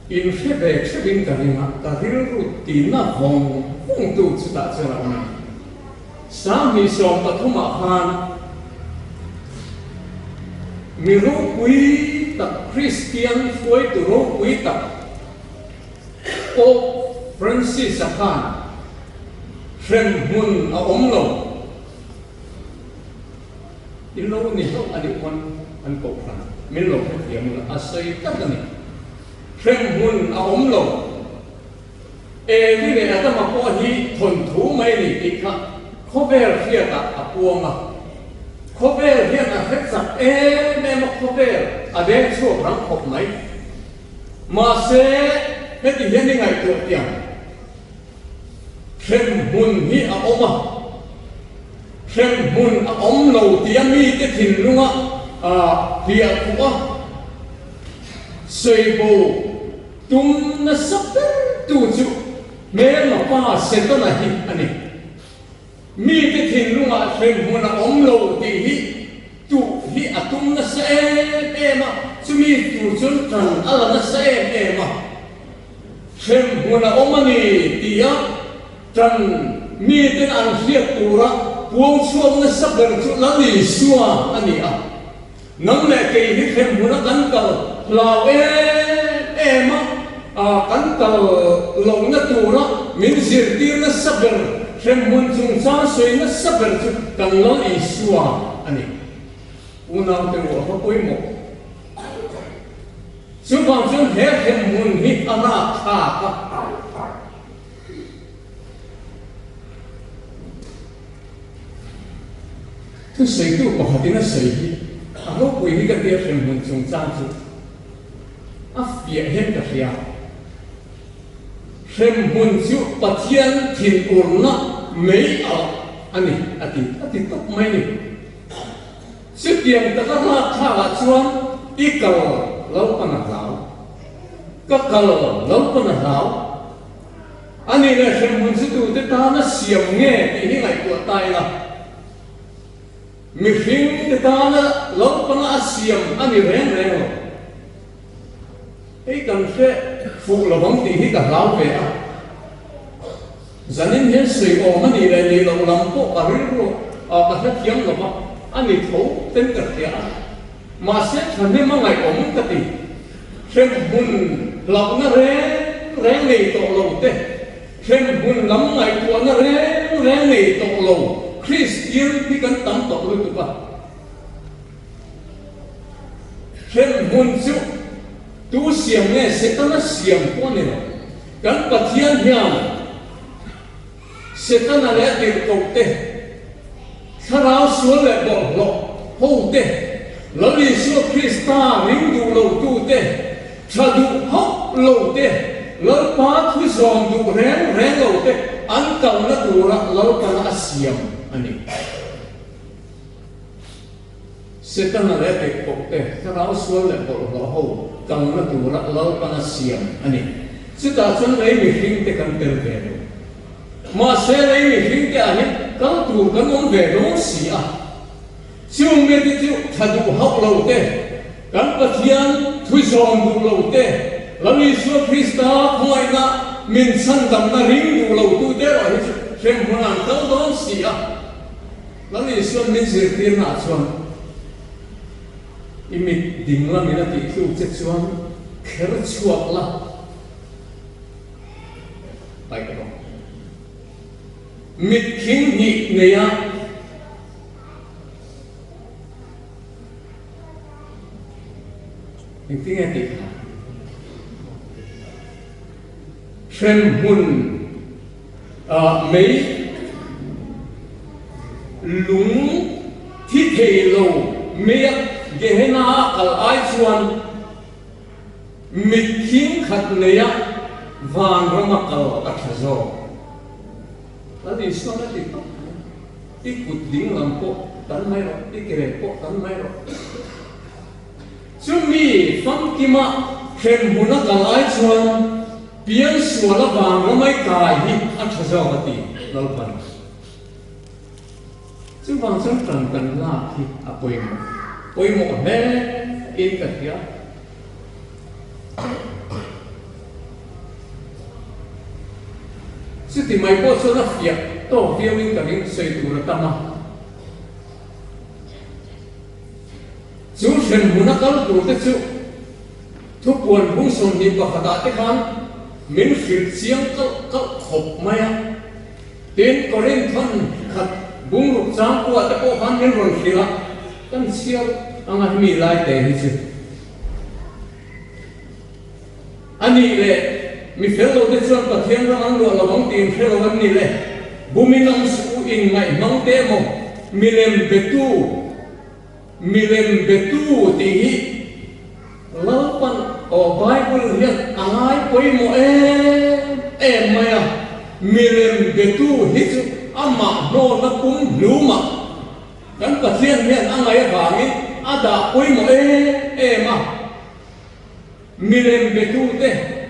in febe chebin ka ringa ka ri ru ti na hong tu chu ta chara na Sami som pathuma khan mi ro pui tak Christian foi tu ro pui tak Pope Francis khan friend mun a om lo in lo ni ho ani kon an ko khan min lo he mun a sai tak ni friend mun a om lo e ni ne ata ma ko hi thon thu mai ni ti kha Khover hiat a puanga Khover hiat a het sak em khover a de chu rang khop mai ma se het hi ni ngai tu tiang khem mun hi a oma khem mun a om lo ti mi te thin lunga a hia khu a sei bo tum na sap tu chu me ma pa se to na hi ani mi te thin lunga khem mun a om lo ti hi tu hi atum na se ema chu mi tu chun tran ala na se ema khem mun a omani ti ya tran mi ten an hiat tura puang chuang na sabar chu la li suwa ani a nang le ke hi khem mun a kan kal lao ema a kan kal long na tura min zir tir na sabar khem mun chung sa soi na sabar chu kan la li suwa ani unang te wo ha poi mo chú bằng chú hết thêm muốn hít ra thả cả thứ xây tu bỏ tiếng nó xây lúc quỳ cái kia thêm muốn chúng ta chú việc hết cả phía thêm muốn chú bát thiên thiên ổn nó mấy ở anh đi tốt mấy này sự kiện ta có ra thả là chuan ít cầu lâu còn là lão các cầu lâu còn là lão anh này là xem muốn sự tu tới ta nó xiêm nghe thì như này của tai là mình phim tới ta nó lâu còn là xiêm anh này rèn rồi ấy cần sẽ phụ là bóng thì cả lão về à giờ nên hiện sự ổn anh này là đi lâu lắm bộ bà biết rồi cả hết kiếm rồi mà anh ấy thấu tên cả thế mà sẽ thành nên mà ngày ổn cái gì xem hùn lọc nó rẽ này tổ lầu thế xem hùn lắm ngày của nó rẽ này tổ lầu Christian thì cần tắm tổ lầu tụi bạn xem hùn chú tu xiêm nghe sẽ có nó xiêm qua này cần bát thiên hiền sẽ có nó lẽ tiền cầu thế khá ráo xuống lại bỏ lộ hô thế lỡ đi xuống Christa rính đủ lầu tu thế cha đủ hốc lầu thế lỡ phá thứ giòn đủ rén lầu thế ăn cầu nó đủ là lỡ cả nó xiêm anh ấy sẽ ta là lẽ để cột thế khá ráo xuống lại bỏ lộ hô cầu nó đủ là lỡ cả nó xiêm anh ấy sẽ ta chân lấy mình hình thế cần tiền về mà sẽ lấy mình hình thế anh ấy các tù các món về đúng xỉ à siêu nghe cái chịu thật đủ học lâu thế các bậc thiên thui giòn đủ lâu thế là vì số Christa không ai na mình sanh đầm na ring đủ lâu tu thế rồi xem muốn làm các món xỉ à là vì số mình sẽ tiền nào xuân imit đỉnh là mình là tỷ phú chết xuân khэр chuộc là tại cái đó mít khinh nhị này à những tiếng nghe tiếng xem hùn mấy lúng thi thể lầu miệng ghé na al ai chuan mít khinh khát này à vàng ra mặc al ắt zo là đi xuống là đi tốt đi cụt đỉnh làm bộ tấn mấy rồi đi kề bộ tấn mấy rồi chúng mi phong kim mà khen muốn nó cả ai chuan biến số là vàng nó mấy cài hi ăn cho giàu cái gì lâu phần chúng vàng chúng trần cần là hi à quỳ một bé in cả kia sự thì mấy bộ số nó phiệt tổ phiêu mình cả những xây tụ là tâm à chú sen muốn nó có tụ tới chú thuốc buồn cũng sống đi vào khát đại khán miễn phiệt xiang có hộp mày à đến có đến thân khát bung lục sáng qua tới bộ khán miễn rồi phiệt căn xiang anh ấy mi lại để hết chứ anh ấy lệ mi phèo lâu đến chuan bát thiên ra ăn đồ là bóng tiền phèo lâu anh này lệ bùi mi nông su in ngày mong té mồ mi lem betu thì lâu pan ở Bible hiện anh ai quay mồ em mày à mi lem betu hít ama no na cũng lú mà kan bát thiên hiện anh ấy vàng ấy ada quay mồ em à mi lem betu thế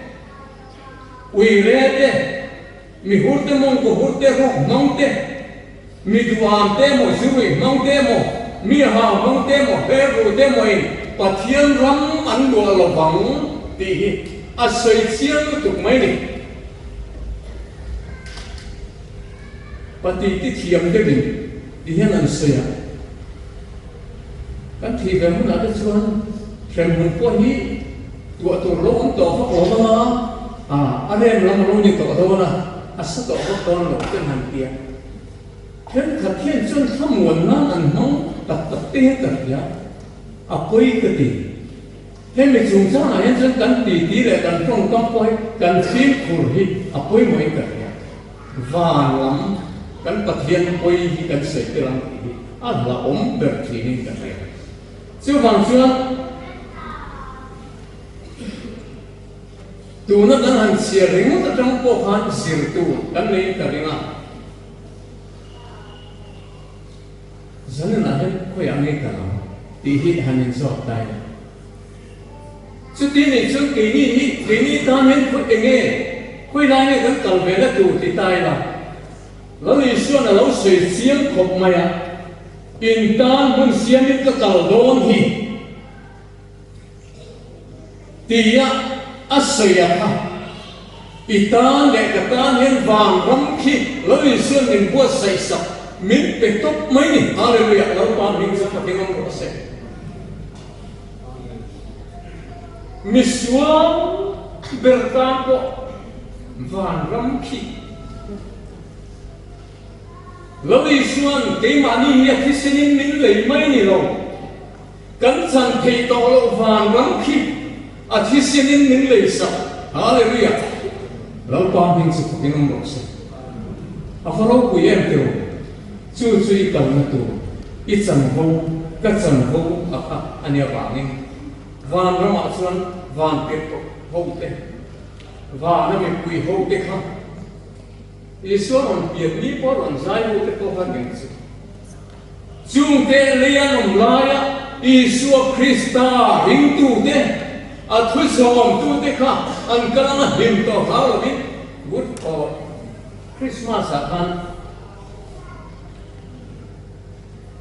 uy re te mi hurte mon ko hurte ro mong te mi duam te mo sui mong te mo mi ha mong te mo he ru te mo in pathian ram an do lo bang ti a sei chiang tu mai ni pati ti thiam te bin di hian an sei a kan thi ve mun la de chuan hrem hun po hi tu ro on to fa ko ma anh em làm luôn như tổ thôi na, sát tổ có con lộc trên hàng kia, thiên thật thiên chân thâm nguồn nó ăn nóng tập tiên tập giá, quay cái gì, thế mình dùng ra là hiện dân cần tí lại cần trong con quay cần phim khổ hi à quay mấy cái và lắm cần bật hiện quay hi cần sấy cái lắm thì là ốm được thì nên cái này chứ bằng chưa tu nó đang hành xìa rỉnh ở trong bộ phận xìa tu cần nên cái này dân là hết quay ăn cái nào thì hít hành nhân giọt tay chứ tin này chứ cái này ta nên phải nghe quay lại này vẫn cần về là tụ thì tay là nó đi xuân là nó sưởi xiên khop mày à in tan muốn xiên đi cái cầu đôn thì sưởi à in tan để cái tan hiện vàng lắm khi nó đi xuân mình qua sấy sập mình bị tốt mấy này hallelujah nó qua mình sẽ phải nghe một sấy Misua bertampo van ramki. Lawi suan ke mani ya kisinin min lei mai ni lo. Kan san thei to lo van ramki. A kisinin min lei sa. Hallelujah. Lo pa hing su king mo sa. A faro ku yem teu. Chu chui kal na tu. I chan ho ka chan ho a ania wangin. Van rama chuan van tiệt hậu tế và nó bị quỳ hậu tế không Isu còn biệt lý có đoạn giải hậu tế có phần nhận sự chung tế liên ông lại Isu Christa hình tu tế thôi dòm tu tế không anh cái nó hình tổ khá là biết good for Christmas à anh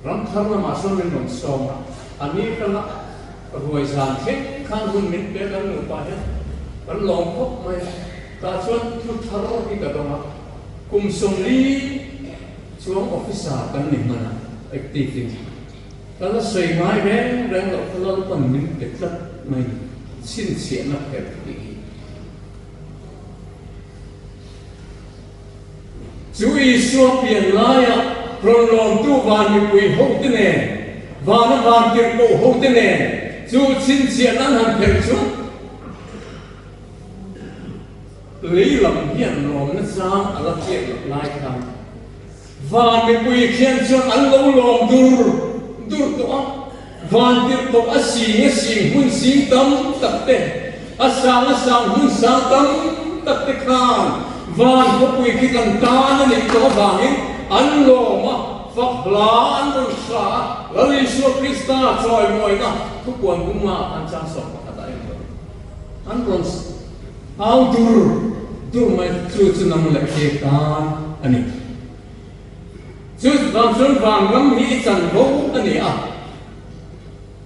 rắm thăm là mà xong lên đồng sông anh ấy cái là rồi giàn thế khăn hôn mình bé đang ngủ bài hết vẫn lòng khóc mày ta chọn chút tháo đi cả đó cùng sông đi xuống office cần mình mà active ta là xây máy bé đang ở cái lối phần mình để rất mày xin xịn là đẹp gì chú ý xua biển lại rồi lòng tu vàn mình quỳ hậu thế này và nó vàn tiền bộ hậu thế này chú xin xịn ăn hàng thèm xuống lấy lòng hiền lòng nó giang ở là chuyện lại thằng và mình quỳ khen cho ăn lâu lòng dur đó và tiếp tục xì hun xì tâm tập tệ sang hun sang tâm tập tệ khan và có quỳ khi cần ta nó định có vàng ăn lò mà Phật lá ăn đồ xả là Giêsu Christa trời ngồi naทุกคนcũng mà ăn chan sọc cả đại ăn còn áo dur mà chú nằm lại kề tan anh ấy chú làm xuân vàng lắm hí chẳng vô anh ấy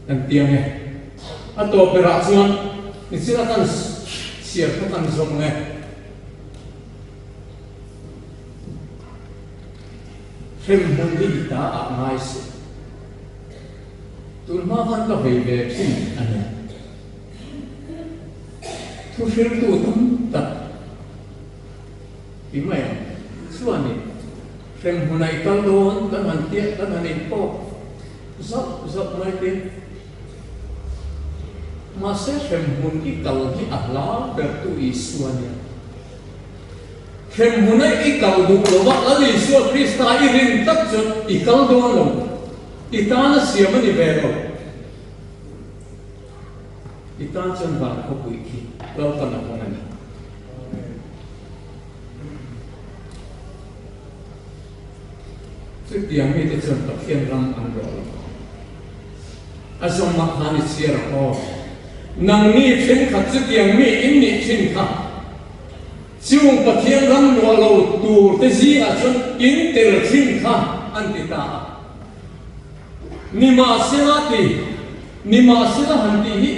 anh tiếng này anh tổ bê rạ xuân thì xin anh xìa các anh dùng này phim hôn đi ta ngay sự tôi mà vẫn có về phim anh ấy tôi phim tôi tâm tập thì mày suốt này phim hôn này tăng đốn tăng hành tiết tăng hành po dọc mấy tiếng mà sẽ phim hôn cái cầu cái Allah bertu isuannya phim hôn này cái cầu đủ lo vắt là Giêsu Christa irin tất cho cái cầu đốn lo cái ta nó xiêm mà đi về rồi cái ta chân vàng có quỷ khí lâu tận là con này chứ tiếng mi thì chân tập thiên răng ăn rồi azong mặc hàn xìa rồi nang ni thiên khát chứ tiếng mi in ni thiên khát chung tập thiên răng lo lâu tu te gì à chân in te thiên khát anh ti ta ni ma sila hanti hi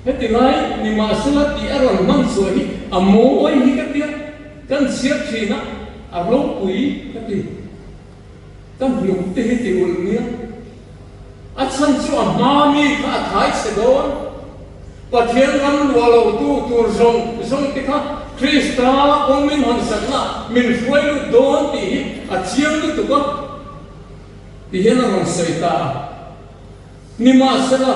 heti lai ni ma sila ti aron man so hi amo oi hi ka tia kan siap thi na aro pui ka ti kan lu te heti ul nia a chan chu a ma mi kha thai se don pathian ram lo lo tu tur zong ti kha Christa ong min han sakna min fuai lu don ti a chiang lu tu ko ti hen rong sai ta ni ma sila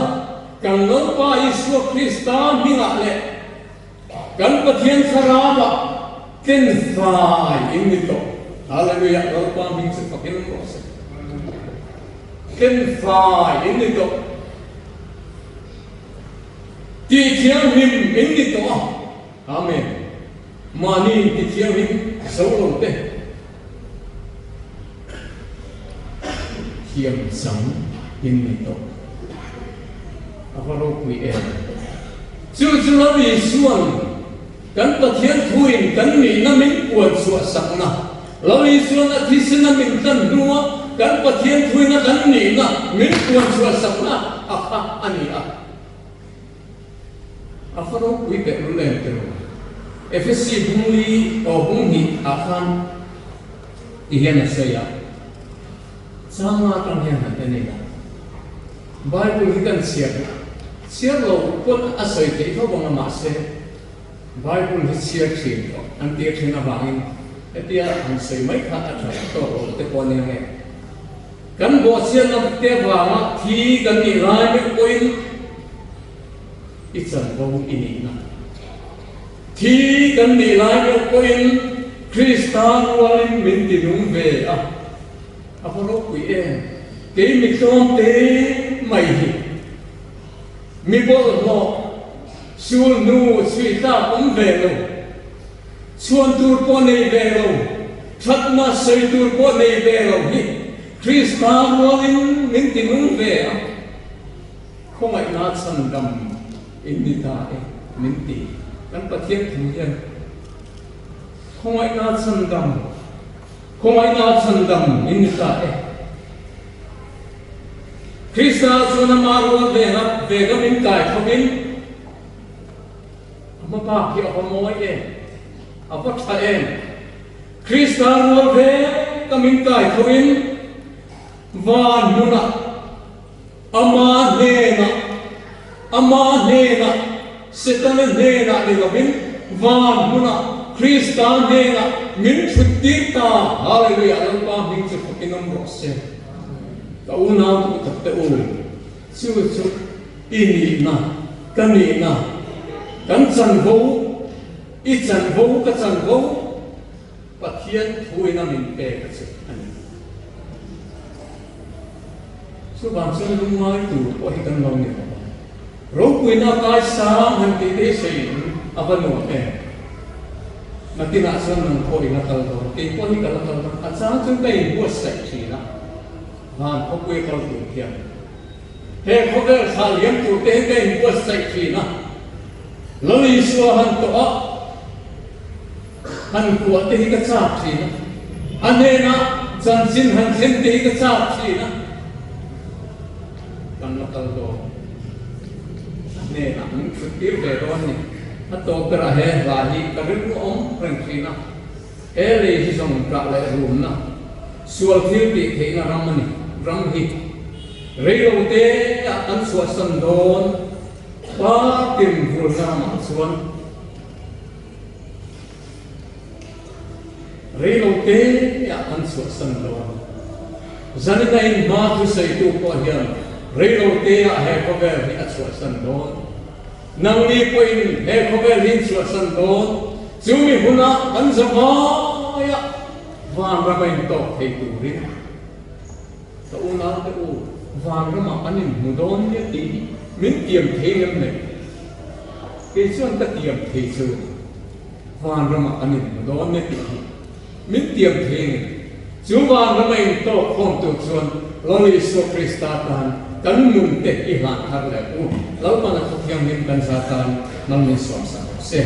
kan lo pa Isu Krista minga le kan pathian sarava ken sai inito hallelujah lo pa ming se pakin mo se ken sai inito ti thiam him inito amen mani ti thiam him so lo te thiam sang inito aparo kui chu lo ni suan kan pathian thuin kan ni na min kuat suat sakna lo ni suan a thisin na min tan nuwa kan pathian thuin na kan ni na min kuat suat sakna ani aparo kui pe lu len te efesi bungli o bungi akan ihan saya sama kan yang ini Bible hikan siap lo pun asal itu bang masih Bible siap sih nanti kena bangin dia ansai mai kata atau tekon yang kan bosian nak tebang thi kan nilai ni poin isan bau ini na thi kan nilai ni poin Kristan walin minti numbe apa lo kui ke mi tom te mai hi mi bol lo sul nu sui ta pom ve lo chuan tur po nei ve lo that na sei tur po nei ve lo hi Krista walin min ti nung ve không ai na san dam in di ta min ti kan pathian thu yan không ai na san dam in di ta Krista suna maru vega min kai khomin ama pa ki apa moi apa thaen Krista ru ve kamin kai khomin van muna ama nena setana nena ni kamin van muna Krista nena min chutti ta hallelujah lo pa min chu khokinam rose kauna tu takte ul chu ini na kani na kan chan vo i chan vo ka chan vo pathian thui na min pe ka chu ani chu ban chu lu mai tu o hi kan lo ni ro kui na kai sa han ti te sei avano natina san nang ko ina kal do ke ko ni kal a cha chu kai bu sai chi na han ko kui kal tu hiam he ko ver sal yam tu te kai bu sai chi na lo ni su han to han ko te hi ka cha chi na ane na chan sin han sem te hi ka cha chi na kan na kal do ane na min chu ti ve do ni atau terakhir lagi kadang om pengkina, hi song kak le rumna, sual filti kena ramani, ramhi, reyote akan suasan don, patim vulnama suan, reyote akan suasan don, zanitain matu saitu pohyan, reyote ahe kober hi suasan don. Nang ni poin he khober hin suasan don chumi huna an zamaya van ramain to he turin to una te u van rama anin mudon ye ti min tiam thengam ne ke chuan ta tiam the chu van rama anin mudon ne ti min tiam theng chu van ramain to khom tu chuan loli so Krista tan kan mun te I han har le u lo pa na ko kyang nim kan sa tan nam ni so sa se